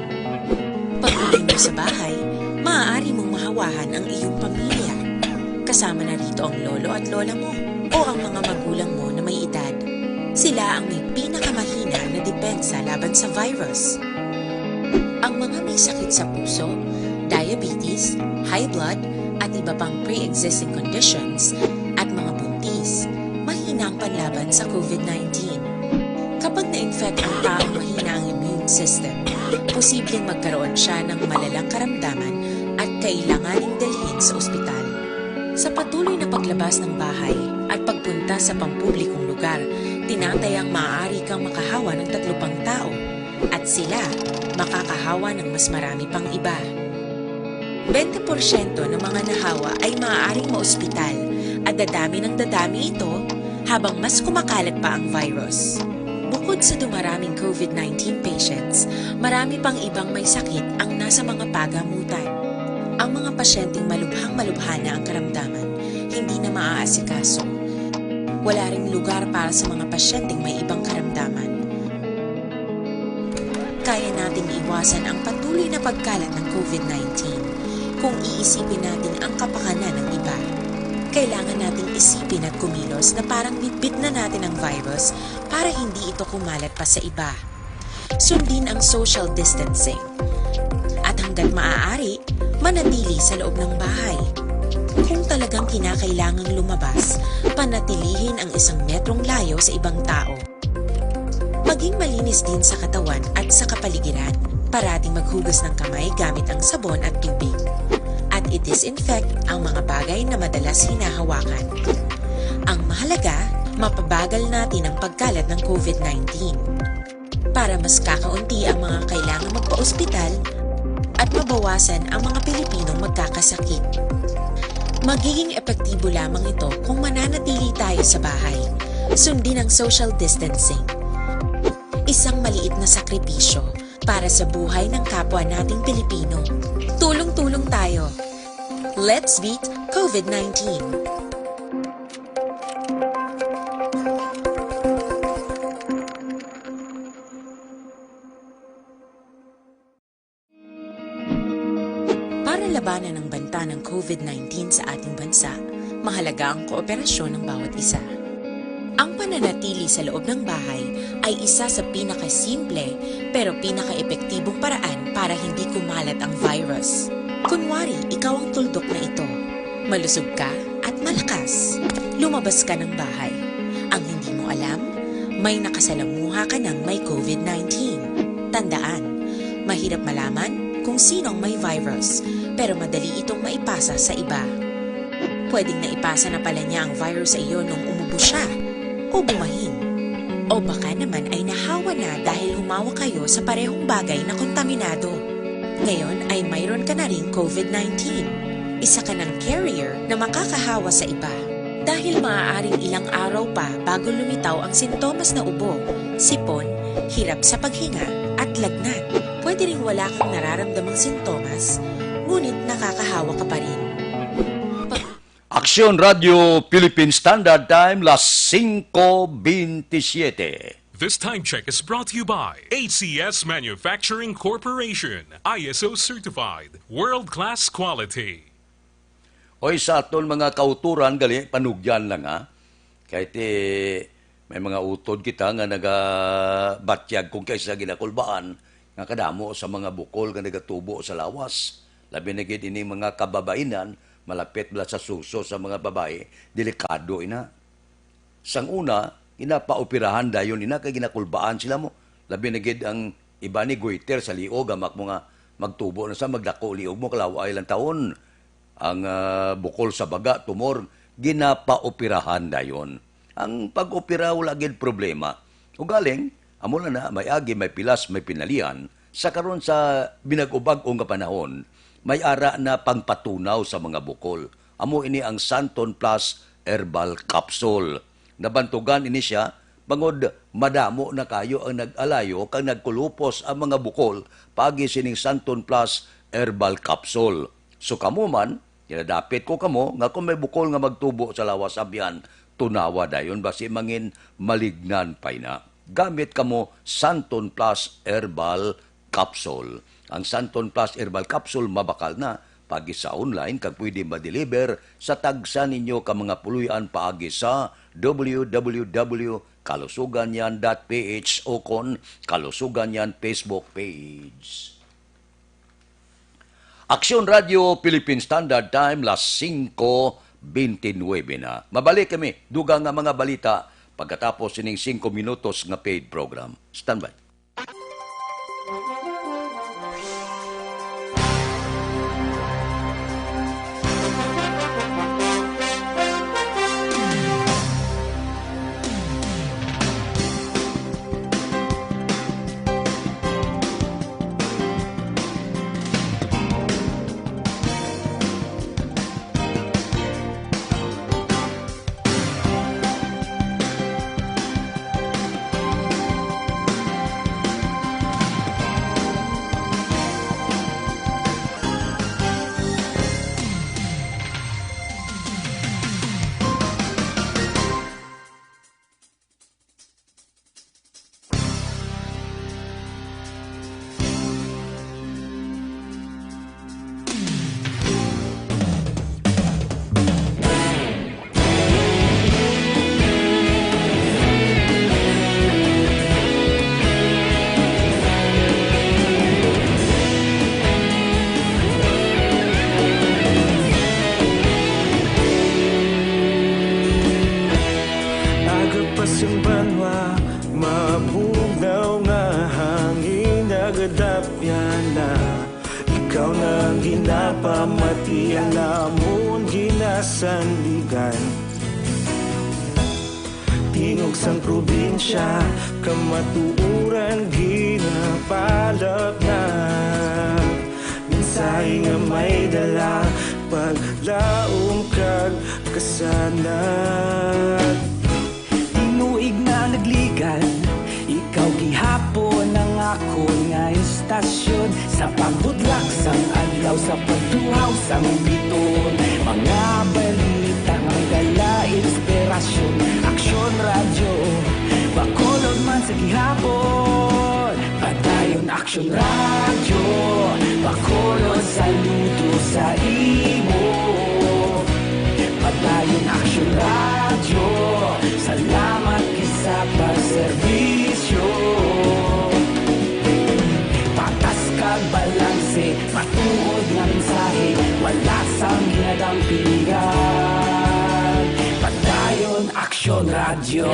Pag-uwi mo sa bahay, maaari mong mahawahan ang iyong pamilya. Kasama na rito ang lolo at lola mo o ang mga magulang mo na may edad. Sila ang may pinakamahina na depensa laban sa virus. Ang mga may sakit sa puso, diabetes, high blood, at iba pang pre-existing conditions at mga buntis, mahina ang panlaban sa COVID-19. Kapag na-infect ang taong mahina ang immune system, posibleng magkaroon siya ng malalang karamdaman at kailanganing dalhin sa ospital. Sa patuloy na paglabas ng bahay at pagpunta sa pampublikong lugar, tinatayang maaari kang makahawa ng 3 pang tao at sila makakahawa ng mas marami pang iba. 20% ng mga nahawa ay maaaring maospital at dadami ng dadami ito habang mas kumakalat pa ang virus. Bukod sa dumaraming COVID-19 patients, marami pang ibang may sakit ang nasa mga pagamutan. Ang mga pasyenteng malubhang-malubha na ang karamdaman, hindi na maaasikaso. Wala ring lugar para sa mga pasyenteng may ibang karamdaman. Kaya nating iwasan ang patuloy na pagkalat ng COVID-19 kung iisipin natin ang kapakanan ng iba. kailangan nating isipin at kumilos na parang bitbit na natin ang virus para hindi ito kumalat pa sa iba. Sundin ang social distancing. At hanggat maaari, manatili sa loob ng bahay. Kung talagang kinakailangang lumabas, panatilihin ang 1 metrong layo sa ibang tao. Maging malinis din sa katawan at sa kapaligiran. Parating maghugas ng kamay gamit ang sabon at tubig. At i-disinfect ang mga bagay na madalas hinahawakan. Ang mahalaga, mapabagal natin ang pagkalat ng COVID-19. Para mas kakaunti ang mga kailangang magpa-ospital at mabawasan ang mga Pilipinong magkakasakit. Magiging epektibo lamang ito kung mananatili tayo sa bahay. Sundin ang social distancing. Isang maliit na sakripisyo para sa buhay ng kapwa nating Pilipino. Tulong-tulong tayo. Let's beat COVID-19. Para labanan ang banta ng COVID-19 sa ating bansa, mahalaga ang kooperasyon ng bawat isa. Ang pananatili sa loob ng bahay ay isa sa pinakasimple pero pinaka-epektibong paraan para hindi kumalat ang virus. Kunwari, ikaw ang tuldok na ito. Malusog ka at malakas. Lumabas ka ng bahay. Ang hindi mo alam, may nakasalamuha ka ng may COVID-19. Tandaan, mahirap malaman kung sinong may virus, pero madali itong maipasa sa iba. Pwedeng naipasa na pala niya ang virus sa iyo nung umubo siya o bumahin. O baka naman ay nahawa na dahil humawa kayo sa parehong bagay na kontaminado. Ngayon ay mayroon ka na ring COVID-19. Isa ka ng carrier na makakahawa sa iba. Dahil maaaring ilang araw pa bago lumitaw ang sintomas na ubo, sipon, hirap sa paghinga at lagnat. Pwede ring wala kang nararamdamang sintomas, ngunit nakakahawa ka pa rin. Aksyon Radio Philippine Standard Time, las 5:27. This time check is brought to you by ACS Manufacturing Corporation, ISO certified, world-class quality. Oy, sa aton mga kauturan, gali, panugyan lang ha. Kahit may mga utod kita nga nagabatyag kung kaysa ginakulbaan, nga kadamo sa mga bukol nga nagatubo sa lawas. Labi na gid ini mga kababainan, malapit bala sa suso sa mga babae, delikado ina. Sang una, inapaoperahan dayon ina kay ginakulbaan sila mo. Labi na gid ang iba ni goiter sa liog, amak mo nga magtubo na sa magdako liog mo kalaway lang taon. Ang bukol sa baga, tumor, ginapaoperahan dayon. Ang pag-opera wala gid problema. O galing, amo na may agi, may pilas, may pinalian, sa karon sa binag-ubag-ong nga panahon, may ara na pangpatunaw sa mga bukol. Amo ini ang Santon Plus Herbal Capsule. Nabantugan ini siya, bangod madamo na kayo ang nag-alayo kang nagkulupos ang mga bukol pagi sining Santon Plus Herbal Capsule. So kamo man, kinadapit ko kamo nga kung may bukol nga magtubo sa lawas abyan, tunawa dayon basi mangin malignan pay na. Gamit kamo Santon Plus Herbal Capsule. Ang Santon Plus Herbal Capsule mabakal na pagi sa online kag pwede ma-deliver sa tagsa ninyo ka mga puluyan paagi sa www.kalusuganyan.ph o kon Kalusuganyan Facebook page. Aksyon Radio Philippine Standard Time, las 5:29 na. Mabalik kami, dugang nga mga balita pagkatapos sining 5 minutos nga paid program. Standby. na ikaw na ginapamatian namon ginasandigan. Tingog sang probinsya kamatuuran ginapalap na minsay nga may dala paglaom kag kasanat. Tinuig na nagligan, ikaw gihapon ang ako nga istasyon sa pagbudlak sang adlaw sa pagtuhaw sang biton. Mga balita nga may dala inspirasyon, aksyon radyo bakolod man sa gihapon. Padayon aksyon radyo bakolod saludo sa imo. Padayon aksyon radyo, salamat kisa pagserbisyo. Patas kag balanse, matuod nga mensahe, wala sang ginadampingan. Padayon aksyon radyo.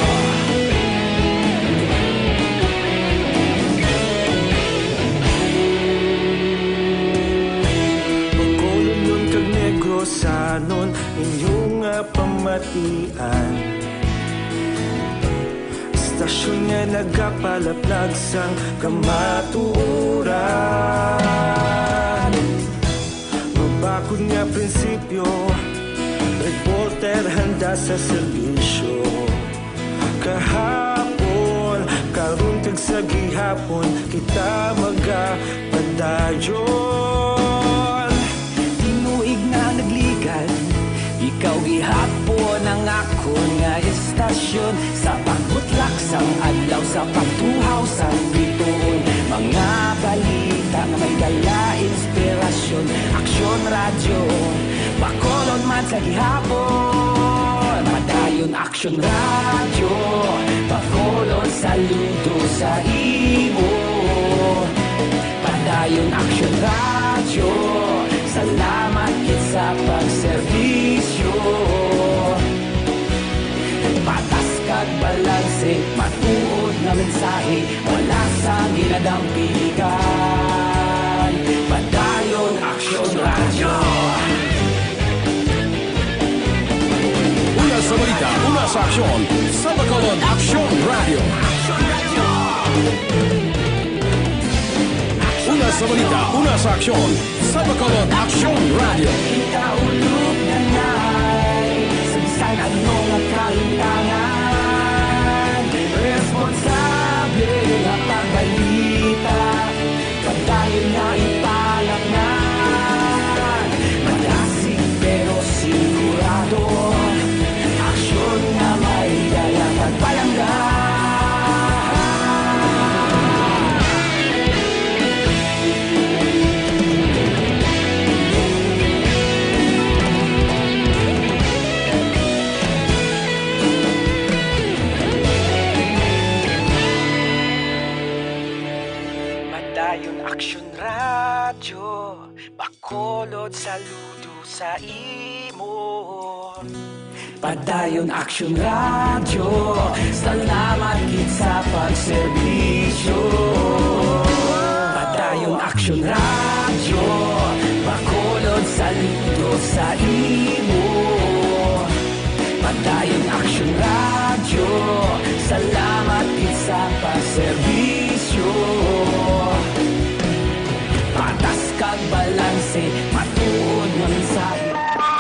Bacolod kag Negrosanon inyong pamatian. Istasyon nga nagapalaplag sang kamatuuran. Mabakod nga prinsipyo, reporter handa sa serbisyo. Kahapon, karon kag sa gihapon, kita magapadayon. Tinuig na nagligan, ikaw gihapon ang ako nga istasyon sa pagbutlak sang adlaw sa pagtuhaw sang biton. Mga balita nga may dala inspirasyon, aksyon radyo bakolod man sa gihapon. Padayon aksyon radyo bakolod saludo sa imo. Padayon aksyon radyo, salamat kit sa pagserbisyo. Patas kag balanse, matuod nga mensahe, wala sang ginadampingan. Padayon aksyon radyo. Una sa balita, una sa aksyon, sa Bacolod Aksyon Radio. Una sa balita, una sa aksyon, sa Bacolod Aksyon Radio. Ikaulog na na'y sabisan ano nga kalintangan. Responsable nga pagbalita, pagdayon na ipalaknan. Malasig pero sigurado, aksyon nga may dalang pagpalanggan. Padayon aksyon radyo, bakolod saludo sa imo. Padayon aksyon radyo, salamat kit sa pagserbisyo. Padayon aksyon radyo, bakolod saludo sa imo. Padayon aksyon radyo, salamat kit sa pagserbisyo. Patas kag balanse, matuod nga mensahe.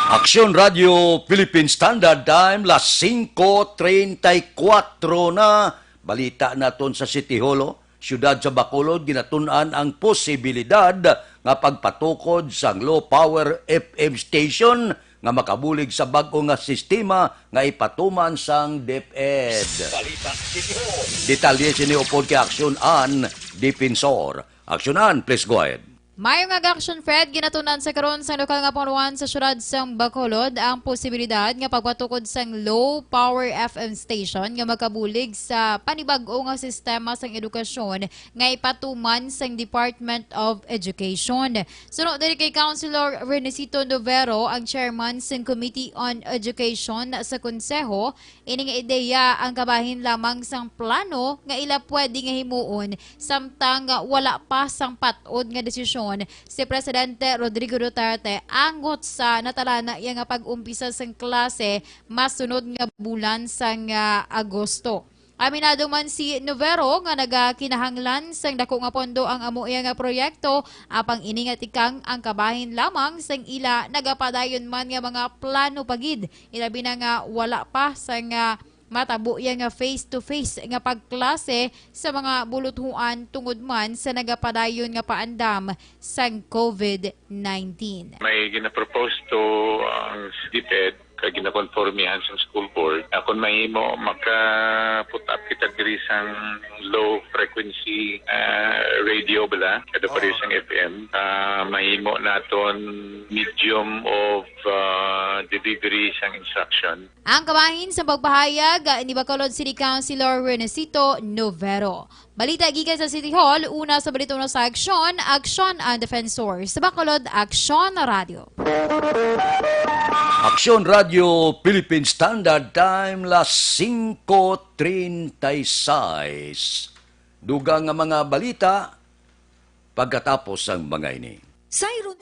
Aksyon Radio Philippine Standard Time, las 5:34 na. Balita naton sa City Hall, siyudad sa Bacolod, ginatunan ang posibilidad nga pagpatukod sang low power FM station nga makabulig sa bag-o nga sistema nga ipatuman sang DepEd. Detalye sini upod kay Aksyon An Defensor. Aksyon An, please go ahead. Mayong ag-action, Fred, ginatunan sa karon sa lokal nga pangunawan sa syudad sang Bacolod ang posibilidad nga pagpatukod sang low power FM station nga makabulig sa panibag-o nga sistema sang edukasyon nga ipatuman sang Department of Education. Sunod diri kay Councilor Renesito Novero, ang chairman sang Committee on Education sa Konseho, ining ideya ang kabahin lamang sang plano nga ila pwede nga himuon samtang wala pa sang patod nga desisyon si Presidente Rodrigo Duterte angot sa natalana iya nga pag-umpisa sang klase masunod nga bulan sang Agosto. Aminado man si Novero nga nagakinahanglan sang dako nga pondo ang amo iya nga proyekto apang ini nga tikang ang kabahin lamang sang ila nagapadayon man nga mga plano pagid ilabi na nga wala pa sang matabo yan nga face-to-face nga pagklase sa mga buluthuan tungod man sa nagapadayon nga paandam sang COVID-19. May ginapropose to ang DepEd kag ginakonformihan sa school board. Kung mahimo maka-put up kita diri sang low frequency radio bala kada pa rin sang FM, mahimo naton medium of delivery sang instruction. Ang kabahin sa pagpahayag ni Bacolod City Councilor Renesito Novero. Balita gikan sa City Hall, una sa balita sa Aksyon, Aksyon ang Defensor. Sa Bacolod, Aksyon Radio. Aksyon Radio Philippine Standard Time las 5:36. Dugang nga mga balita pagkatapos ang mga ini. Sayron.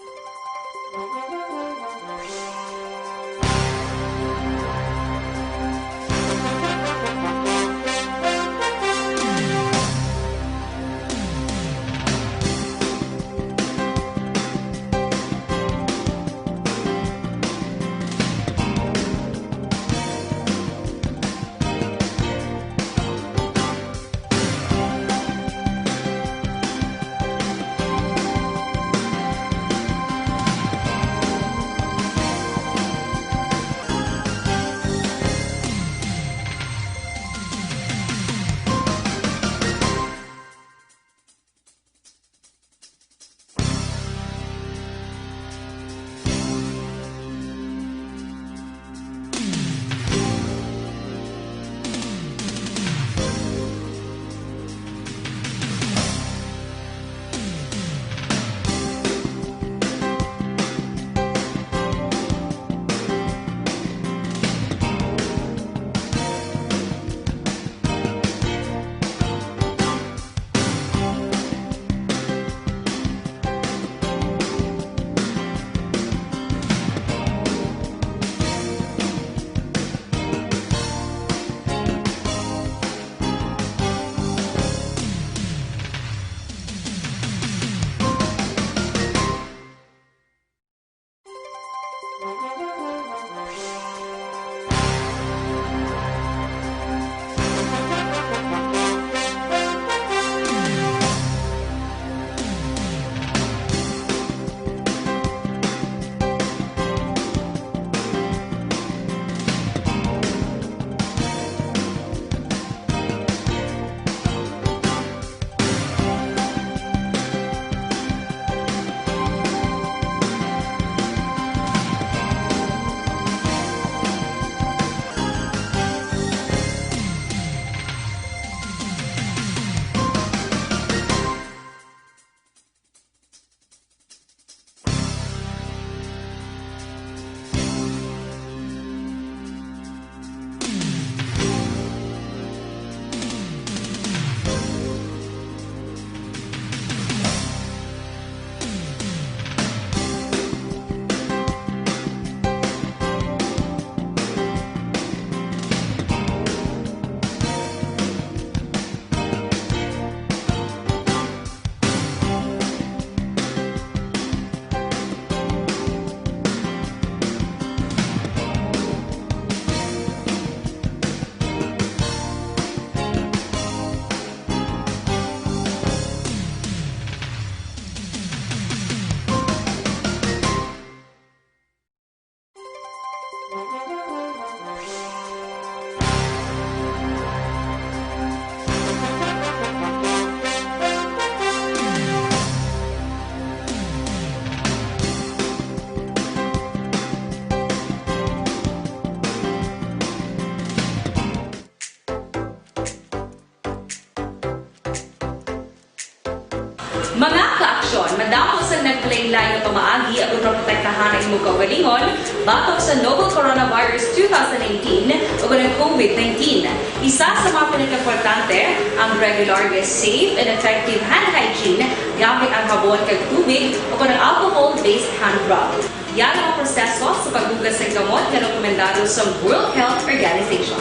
madamo sa naglaylay na pamaagi at protektahan ang imong kaugalingon batok sa novel coronavirus 2018 o ng COVID-19. Isa sa mga pinaka-importante ang regular, safe, and effective hand hygiene gamit ang habon kag tubig o ng alcohol-based hand rub. Yan ang proseso sa paghugas ng gamot na dokumendado sa World Health Organization.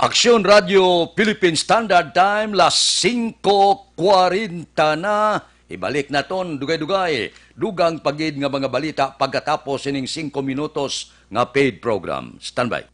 Aksyon Radio Philippine Standard Time, las 5:40 na. Ibalik naton dugay-dugay. Dugang pagid nga mga balita pagkatapos ining 5 minutos nga paid program. Standby.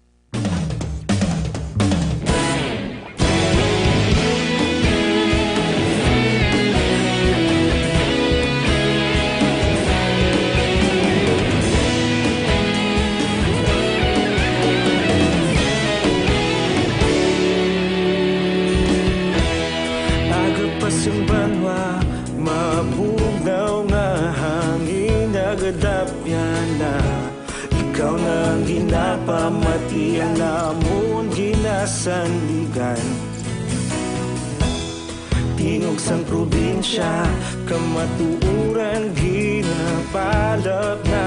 Ang banwa, mabugaw nga hangin nagadapyan na. Ikaw na ang ginapamatian namon ginasandigan. Tinog sang probinsya, kamatuuran ginapalap na.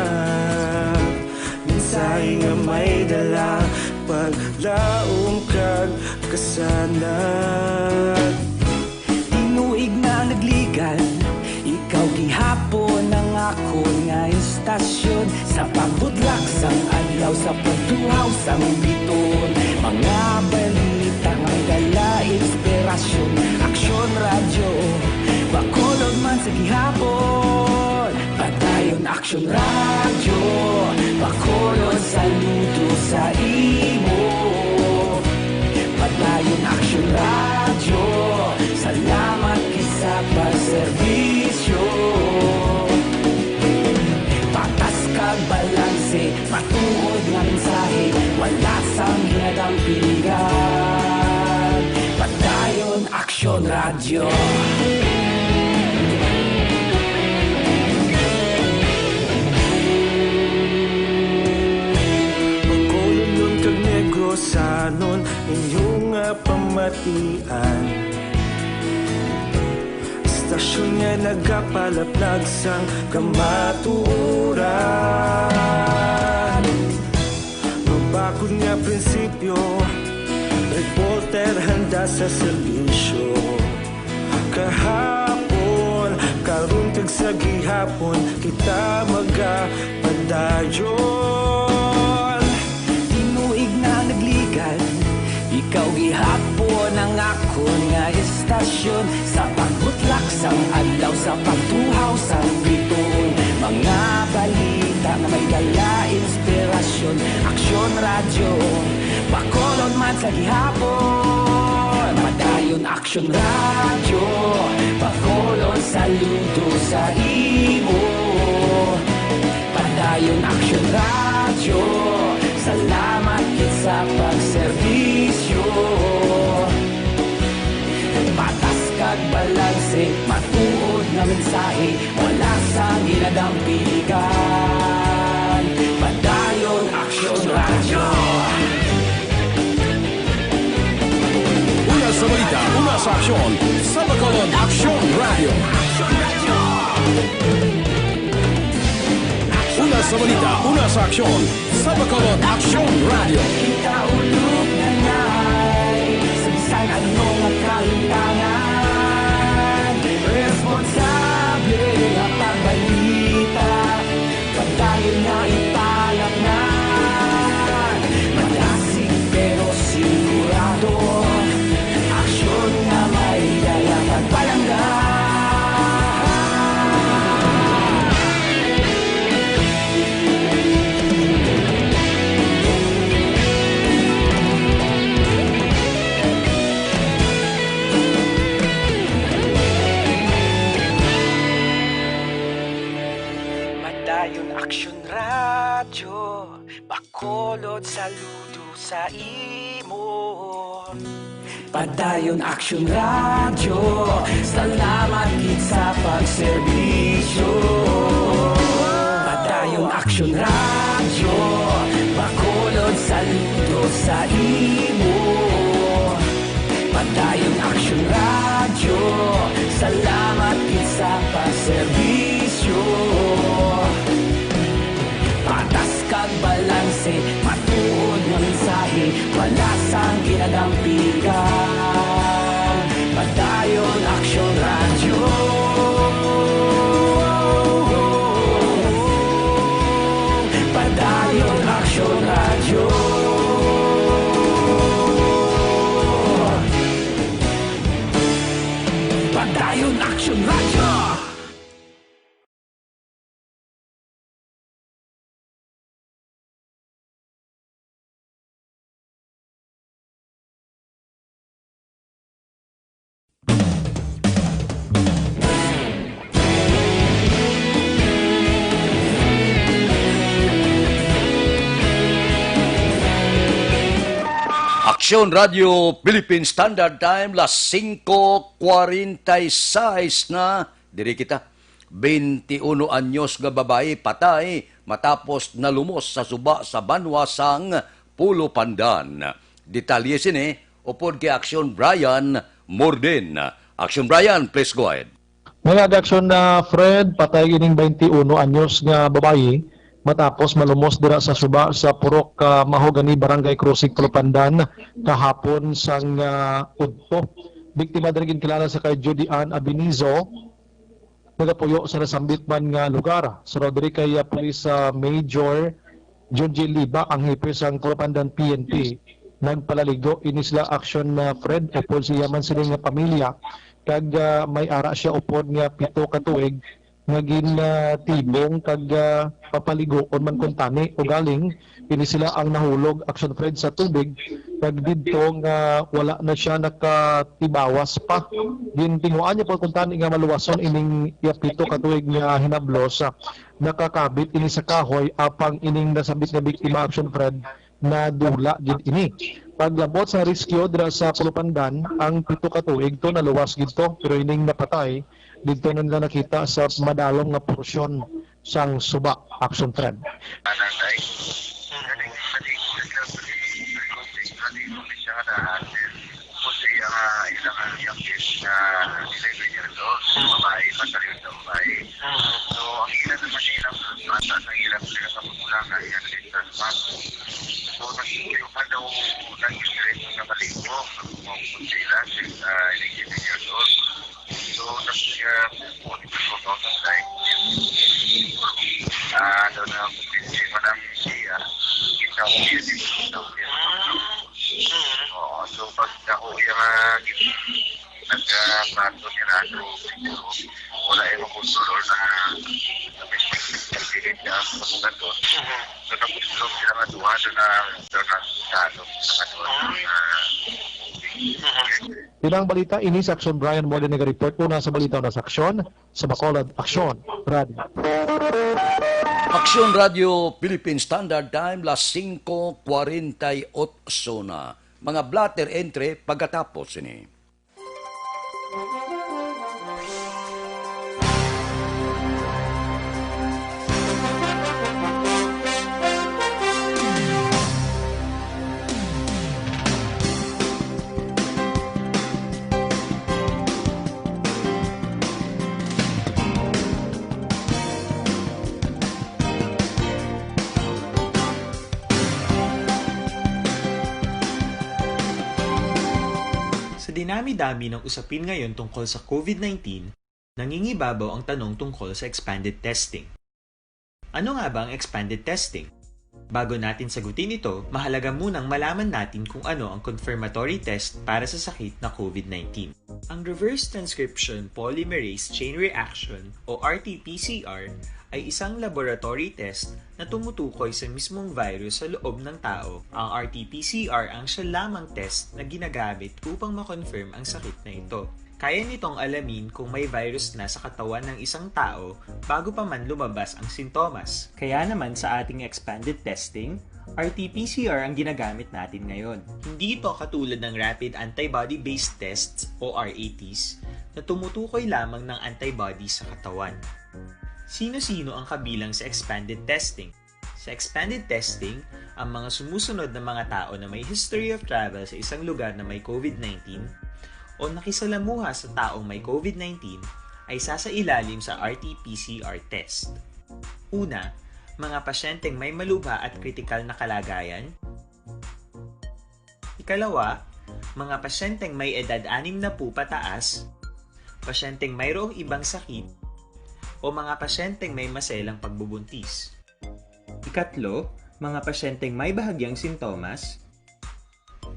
Minsay nga may dala, paglaom kag kasanag. Tinuig na nagligan, ikaw gihapon ang ako nga istasyon. Sa pagbudlak sang adlaw, sa pagtuhaw sang biton. Mga balita nga dala inspirasyon. Aksyon radyo, bakolod man sa gihapon. Padayon aksyon radyo, bakolod saludo sa imo. Padayon aksyon radyo, salamat kisa pagserbisyo. Patas kag balanse, matuod nga mensahe, wala sang hinadang piligan. Padayon aksyon radyo. Pagkolon kag negosanon, inyong pamatian. Stasyon nga nagapalaplag sang kamaturan. Mabakod nga prinsipyo, reporter handa sa serbisyo. Kahapon, karon kag sa gihapon, kita magapadayon. Tinuig na nagligan, ikaw gihapon ang ako nga istasyon. Sa pagbutlak sang adlaw, sa pagtuhaw sang biton. Mga balita na may dala inspirasyon. Aksyon radyo, bakolod man sa gihapon. Padayon aksyon radyo, bakolod saludo sa imo. Padayon aksyon radyo, salamat kit sa pagserbisyo. Patas kag balanse, matuod nga mensahe, wala sang ginadang piligan. Padayon aksyon radyo. Una sa balita, una sa aksyon, sa Bacolod Aksyon Radio. Una sa balita, una sa aksyon, sa Bacolod Aksyon Radio. Kita ulog na ngay, sa bisan anong nga kalintangan. Responsable nga pagbalita, pagdayon na ipalap na. Malasig pero sigurado, aksyon nga may dala pagpalanggan. Madayon aksyon radyo, bakolod saludo sa imo. Padayon aksyon radyo, salamat kit sa pagserbisyo. Padayon Action Radio, Bacolod saludo sa imo. Padayon Action Radio, salamat sa paserbisyo. Patas kag balanse, matuod nga mensahe, wala sang ginadampigan. Padayon Action Radio. Padayon Action Radio. Padayon Action Radio. Aksyon Radio Philippine Standard Time, las 5:46 na. Diri kita, 21 anyos nga babae patay matapos nalumos sa suba sa banwasang Pulo Pandan. Detalye sini, upod kay Aksyon Brian Morden. Aksyon Brian, please go ahead. May aksyon na Fred, patay gining 21 anyos nga babae matapos malumos dira sa suba sa Purok Mahogany, Barangay Crucig, Pulo Pandan kahapon sang udto. Biktima din kilala sa kay Judy Ann Abinizo, nagapuyo sa nasambit man nga lugar. Sunod diri kay Police Major Junji Liba, ang hiper sang Pulo Pandan PNP. Nagpalaligo ini sila action na Fred, upod siya man sila nga pamilya kag may ara siya upod nga 7 ka tuig naging tibong kag papaligoon man kung tani o galing ini sila ang nahulog action Fred sa tubig kag didto nga wala na siya nakatibawas pa gintinguan niya po kung tani nga maluwason ining yapito ka tuig nga hinablos nakakabit ini sa kahoy apang ining nasabit nga biktima action Fred na dula gid ini. Paglabot sa rescue dira sa Pulo Pandan, ang 7 ka tuig to naluwas gid to pero ining napatay dito na nila nakita sa madalong nga porsyon sang suba action Fred. So, nagsiyo pa daw nag-diretso na maligo kung sila in 18 years old. So, nag-pupunit ko daw sa site. Doon na si Madam Sia, kita ko yun dito so, pag ako yung nag-plato niya na siguro wala yung kontrolor na may pagpilit niya sa mga doon. So, nagustulo sila nga duha doon na salo sa doon Ilang balita ini sa Aksyon Brian Morden nag-report una sa balita na sa Aksyon sa Bacolod Aksyon Radio. Aksyon Radio Philippine Standard Time, las 5:48 na. Mga blatter entry pagkatapos ini. Dinami-dami ng usapin ngayon tungkol sa COVID-19, nangingibabaw ang tanong tungkol sa expanded testing. Ano nga ba ang expanded testing? Bago natin sagutin ito, mahalaga munang malaman natin kung ano ang confirmatory test para sa sakit na COVID-19. Ang reverse transcription polymerase chain reaction o RT-PCR ay isang laboratory test na tumutukoy sa mismong virus sa loob ng tao. Ang RT-PCR ang siya lamang test na ginagamit upang makonfirm ang sakit na ito. Kaya nitong alamin kung may virus na sa katawan ng isang tao bago pa man lumabas ang sintomas. Kaya naman sa ating expanded testing, RT-PCR ang ginagamit natin ngayon. Hindi ito katulad ng Rapid Antibody-Based Tests o RATs na tumutukoy lamang ng antibodies sa katawan. Sino-sino ang kabilang sa expanded testing? Sa expanded testing, ang mga sumusunod na mga tao na may history of travel sa isang lugar na may COVID-19 o nakisalamuha sa taong may COVID-19 ay sasailalim sa RT-PCR test. Una, mga pasyenteng may malubha at kritikal na kalagayan. Ikalawa, mga pasyenteng may edad 60 pataas, pasyenteng mayroong ibang sakit, o mga pasyenteng may maselang pagbubuntis. Ikatlo, mga pasyenteng may bahagyang sintomas.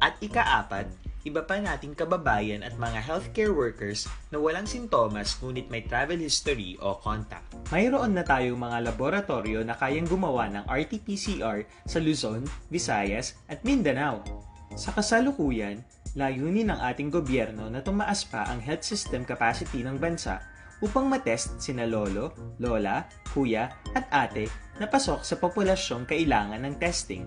At ikaapat, iba pa nating kababayan at mga healthcare workers na walang sintomas ngunit may travel history o contact. Mayroon na tayong mga laboratorio na kayang gumawa ng RT-PCR sa Luzon, Visayas at Mindanao. Sa kasalukuyan, layunin ng ating gobyerno na tumaas pa ang health system capacity ng bansa upang matest sina lolo, lola, kuya at ate na pasok sa populasyong kailangan ng testing.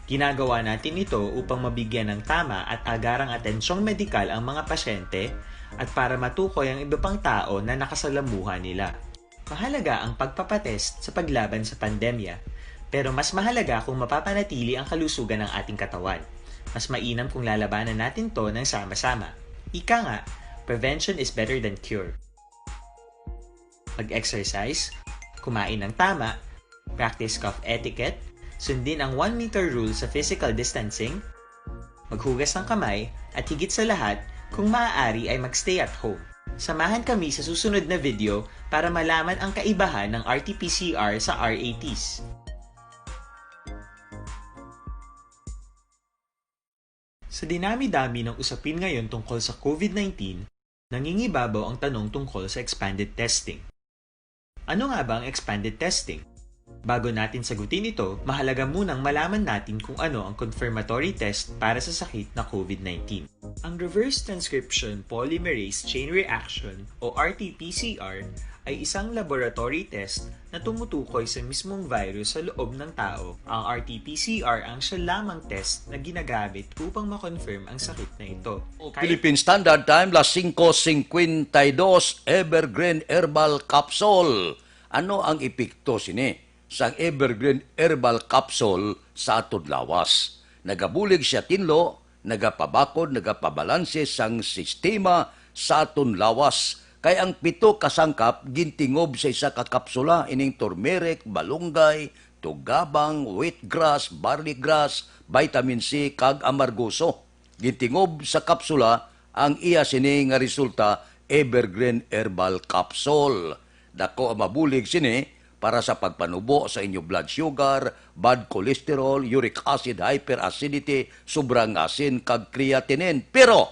Ginagawa natin ito upang mabigyan ng tama at agarang atensyong medikal ang mga pasyente at para matukoy ang iba pang tao na nakasalamuha nila. Mahalaga ang pagpapatest sa paglaban sa pandemya, pero mas mahalaga kung mapapanatili ang kalusugan ng ating katawan. Mas mainam kung lalabanan natin to ng sama-sama. Ika nga, prevention is better than cure. Mag-exercise, kumain ng tama, practice cough etiquette, sundin ang 1 meter rule sa physical distancing, maghugas ng kamay, at higit sa lahat, kung maaari ay magstay at home. Samahan kami sa susunod na video para malaman ang kaibahan ng RT-PCR sa RATs. Sa dinami-dami ng usapin ngayon tungkol sa COVID-19, nangingibabaw ang tanong tungkol sa expanded testing. Ano nga ba ang expanded testing? Bago natin sagutin ito, mahalaga munang malaman natin kung ano ang confirmatory test para sa sakit na COVID-19. Ang reverse transcription polymerase chain reaction o RT-PCR ay isang laboratory test na tumutukoy sa mismong virus sa loob ng tao. Ang RT-PCR ang siya lamang test na ginagamit upang makonfirm ang sakit na ito. Philippine Standard Time, las 5:52, Evergreen Herbal Capsule. Ano ang epekto sini sang Evergreen Herbal Capsule sa atod lawas? Nagabulig siya tinlo, nagapabakod, nagapabalanse sang sistema sa aton lawas. Kay ang 7 kasangkap gintingob sa isa ka kapsula ining turmeric, balunggay, tugabang, wheatgrass, barley grass, vitamin C kag amargoso. Gintingob sa kapsula ang iya sini nga resulta Evergreen Herbal Capsule. Dako ang mabulig sini para sa pagpanubo sa inyo blood sugar, bad cholesterol, uric acid, hyperacidity, sobrang asin kag creatinine. Pero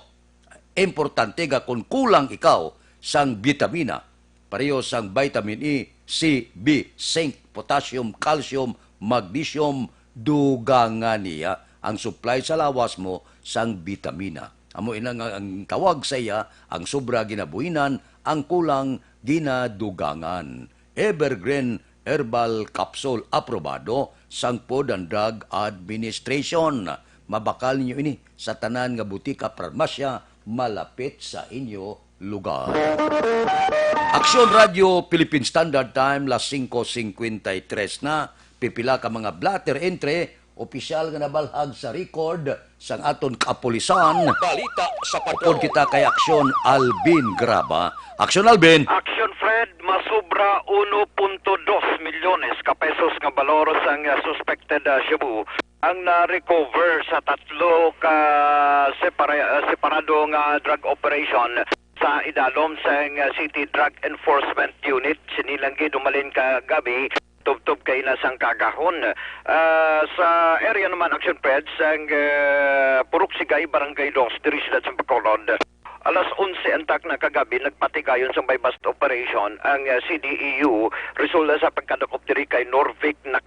importante ga kung kulang ikaw sang vitamina, pareho sang vitamin E, C, B, zinc, potassium, calcium, magnesium, dugangan niya ang supply sa lawas mo sang vitamina. Amo ina nga ang tawag sa iya, ang sobra ginabuhinan, ang kulang ginadugangan. Evergreen Herbal Capsule aprobado sang Food and Drug Administration. Mabakal ninyo ini sa tanan nga butika, parmasya malapit sa inyo lugar. Aksyon Radio Philippine Standard Time, las 5:53 na. Pipila ka mga blatter entry, opisyal nga nabalhag sa record sang aton kapulisan. Balita sa Upod kita kay Aksyon Alvin Graba. Aksyon Alvin. Action Fred, masubra 1.2 milyones ka pesos nga balor sang suspected Shabu ang na-recover sa 3 ka separado nga drug operation sa idalom sa City Drug Enforcement Unit. Sinilang dumalin ka gabi, tubtob kay nasang kagahon. Sa area naman Action Fred sang Purok Sigay, Barangay Dos, Dirisila sa Bacolod. Alas 11 antak na kagabi, nagpatigayon sa may bust operation ang CDEU. Resulta sa pagkadakop diri kay Norvic na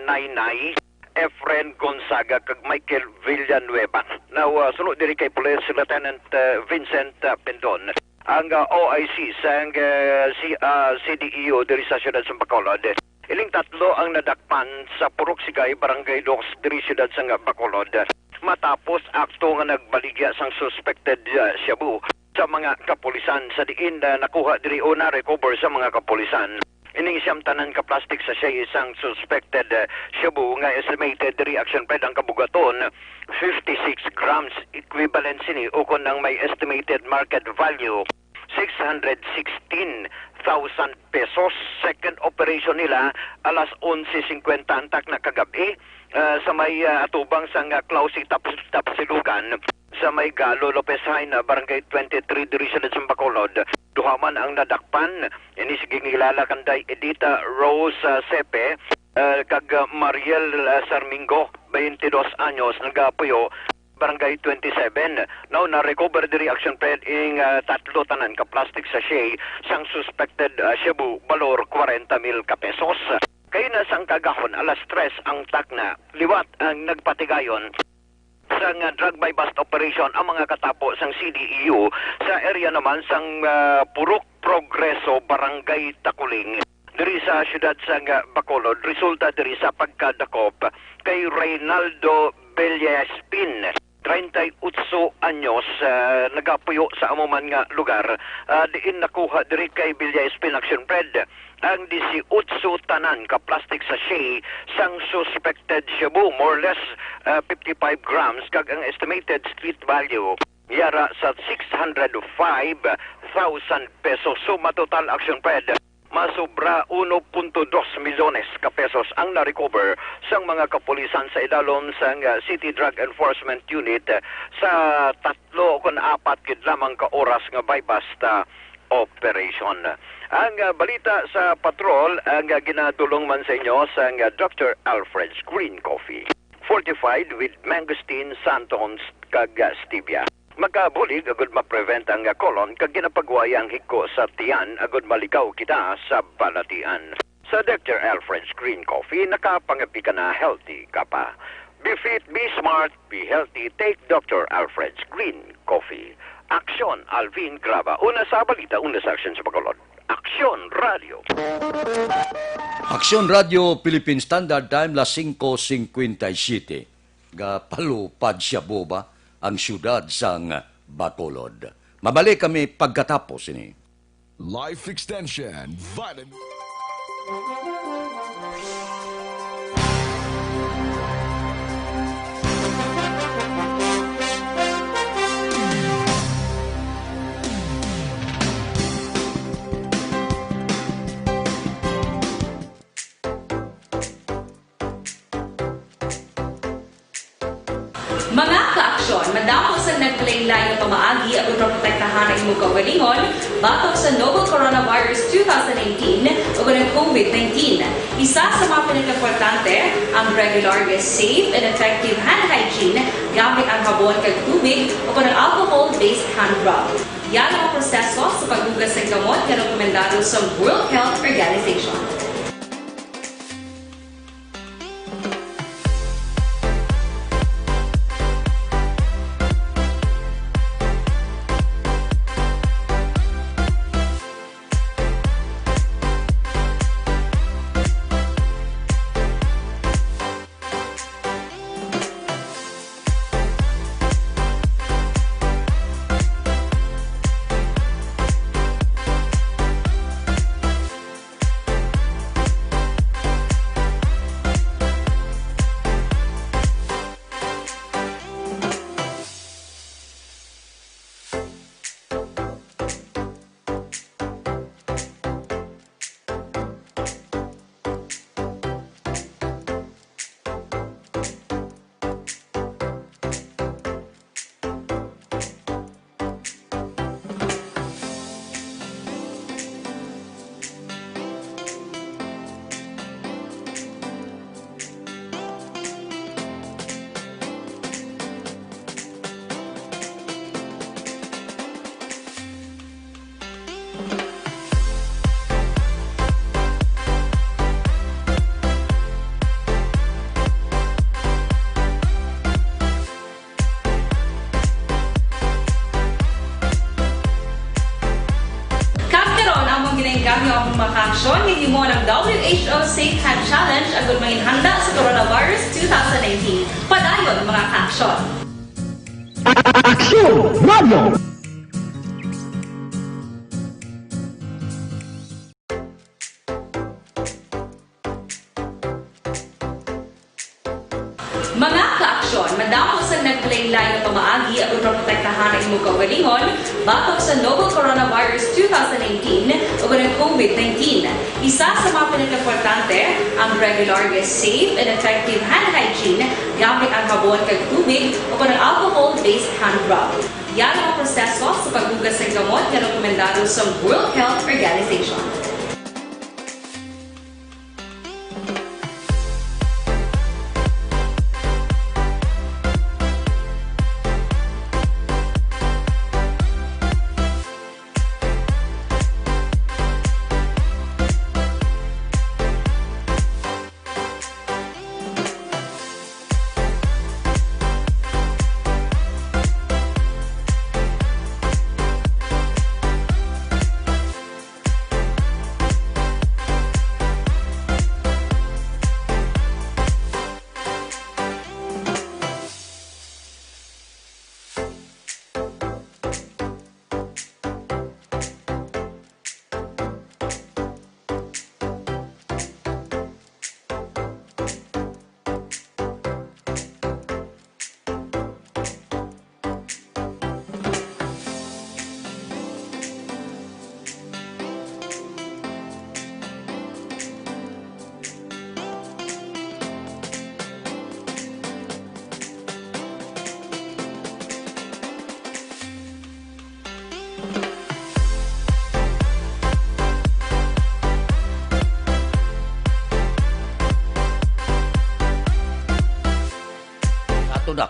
Naynay, Efren Gonzaga kag Michael Villanueva. Now, sunod diri kay Police Lieutenant Vincent Pendon. Ang OIC sang CDEU diri sa siyudad sa Bacolod. Iling 3 ang nadakpan sa Purok Sigay, Barangay Dos, diri siyudad sa Bacolod. Matapos akto nga nagbaligya sang suspected Shabu. sa mga kapulisan. Sa diin nakuha diri o na-recover sa mga kapulisan. Ining siyam tanan ka plastic sa siya isang suspected shabu nga estimated diri Action Pred ang kabugaton 56 grams equivalent sini o kung nang may estimated market value 616,000 pesos. Second operation nila alas 11:50 antak na kagabi sa may atubang sang Clausy Tapsilugan sa may Galo Lopez High na Barangay 23 diri sa Bacolod. Duhaman ang nadakpan ini sige ngilala kanday Edita Rose Sepe kag Mariel Sarmingo 22 anyos nagapuyo Barangay 27. Now na-recover diri Action Pred ing tatlo tanan ka plastic sachet sang suspected shabu balor 40,000 ka pesos. Kay na sang kagahon alas 3 ang takna liwat ang nagpatigayon sang drug by bust operation ang mga katapo sang CDEU sa area naman sang Purok Progreso Barangay Takuling diri sa siyudad sang Bacolod. Resulta diri sa pagkadakop kay Reynaldo Bellespin 38 anyos nagapuyo sa amuman nga lugar. Diin nakuha diri kay Villespin Action Pred ang 18 tanan ka plastic sachet sang suspected shabu, more or less 55 grams kag ang estimated street value yara sa 605,000 pesos. So matotal Action Pred masubra 1.2 milyones ka pesos ang na-recover sang mga kapulisan sa idalom sang City Drug Enforcement Unit sa 3 o 4 gid lamang ka oras nga by basta operation. Ang balita sa patrol ang ginadulong man sa inyo sang Dr. Alfred's Green Coffee fortified with mangosteen, santons kag stevia. Magkabulig agud ma-prevent ang colon kag ginapagway ang hiko sa tiyan agud malikaw kita sa balatian. Sa Dr. Alfred's Green Coffee nakapangapi ka na healthy ka pa. Be fit, be smart, be healthy. Take Dr. Alfred's Green Coffee. Aksyon, Alvin Graba. Una sa balita, una sa aksyon sa Bacolod. Aksyon Radio. Aksyon Radio Philippine Standard Time las 5:57. Gapalupad siya boba ang siyudad sang Bacolod. Mabalik kami pagkatapos ini. Life Extension Vitamin. Mga ka-aksyon, madamo sa nagpalaylay na pamaagi at uproprotektahan ang imong kaugalingon batok sa novel coronavirus 2018 o ng COVID-19. Isa sa mga pinaka-importante ang regular, safe, and effective hand hygiene gamit ang habon kag tubig o ng alcohol-based hand rub. Yan ang proseso sa paghugas ng gamot na rekomendado sa World Health Organization. Kami ang makaksyon, hindi mo ng WHO Safe Hand Challenge agad may handa sa coronavirus 2019. Padayon mga kaksyon! Aksyon Radio! Mga kaaksyon, madamo sa naglaylay na pamaagi at protektahan ang imong kaugalingon batok sa novel coronavirus 2018 o ng COVID-19. Isa sa mga pinaka-importante ang regular, safe, and effective hand hygiene gamit ang habon kag tubig o ng alcohol-based hand rub. Yan ang proseso sa paghugas ng gamot na rekomendado sa World Health Organization.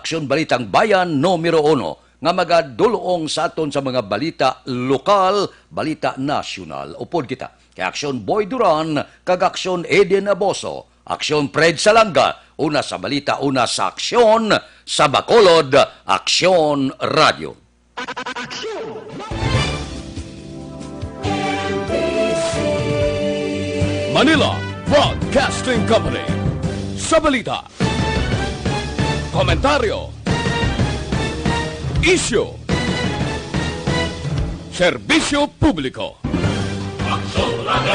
Aksyon Balitang Bayan numero 1 nga magadulong sa aton sa mga balita lokal, balita nasyonal. Upod kita kay Aksyon Boy Duran kag Aksyon Eden Aboso, Aksyon Fred Salanga, una sa balita, una sa aksyon sa Bacolod, Aksyon Radio. Manila Broadcasting Company. Sa balita, komentaryo, issue, serbisyo publiko. Aksyon Radio.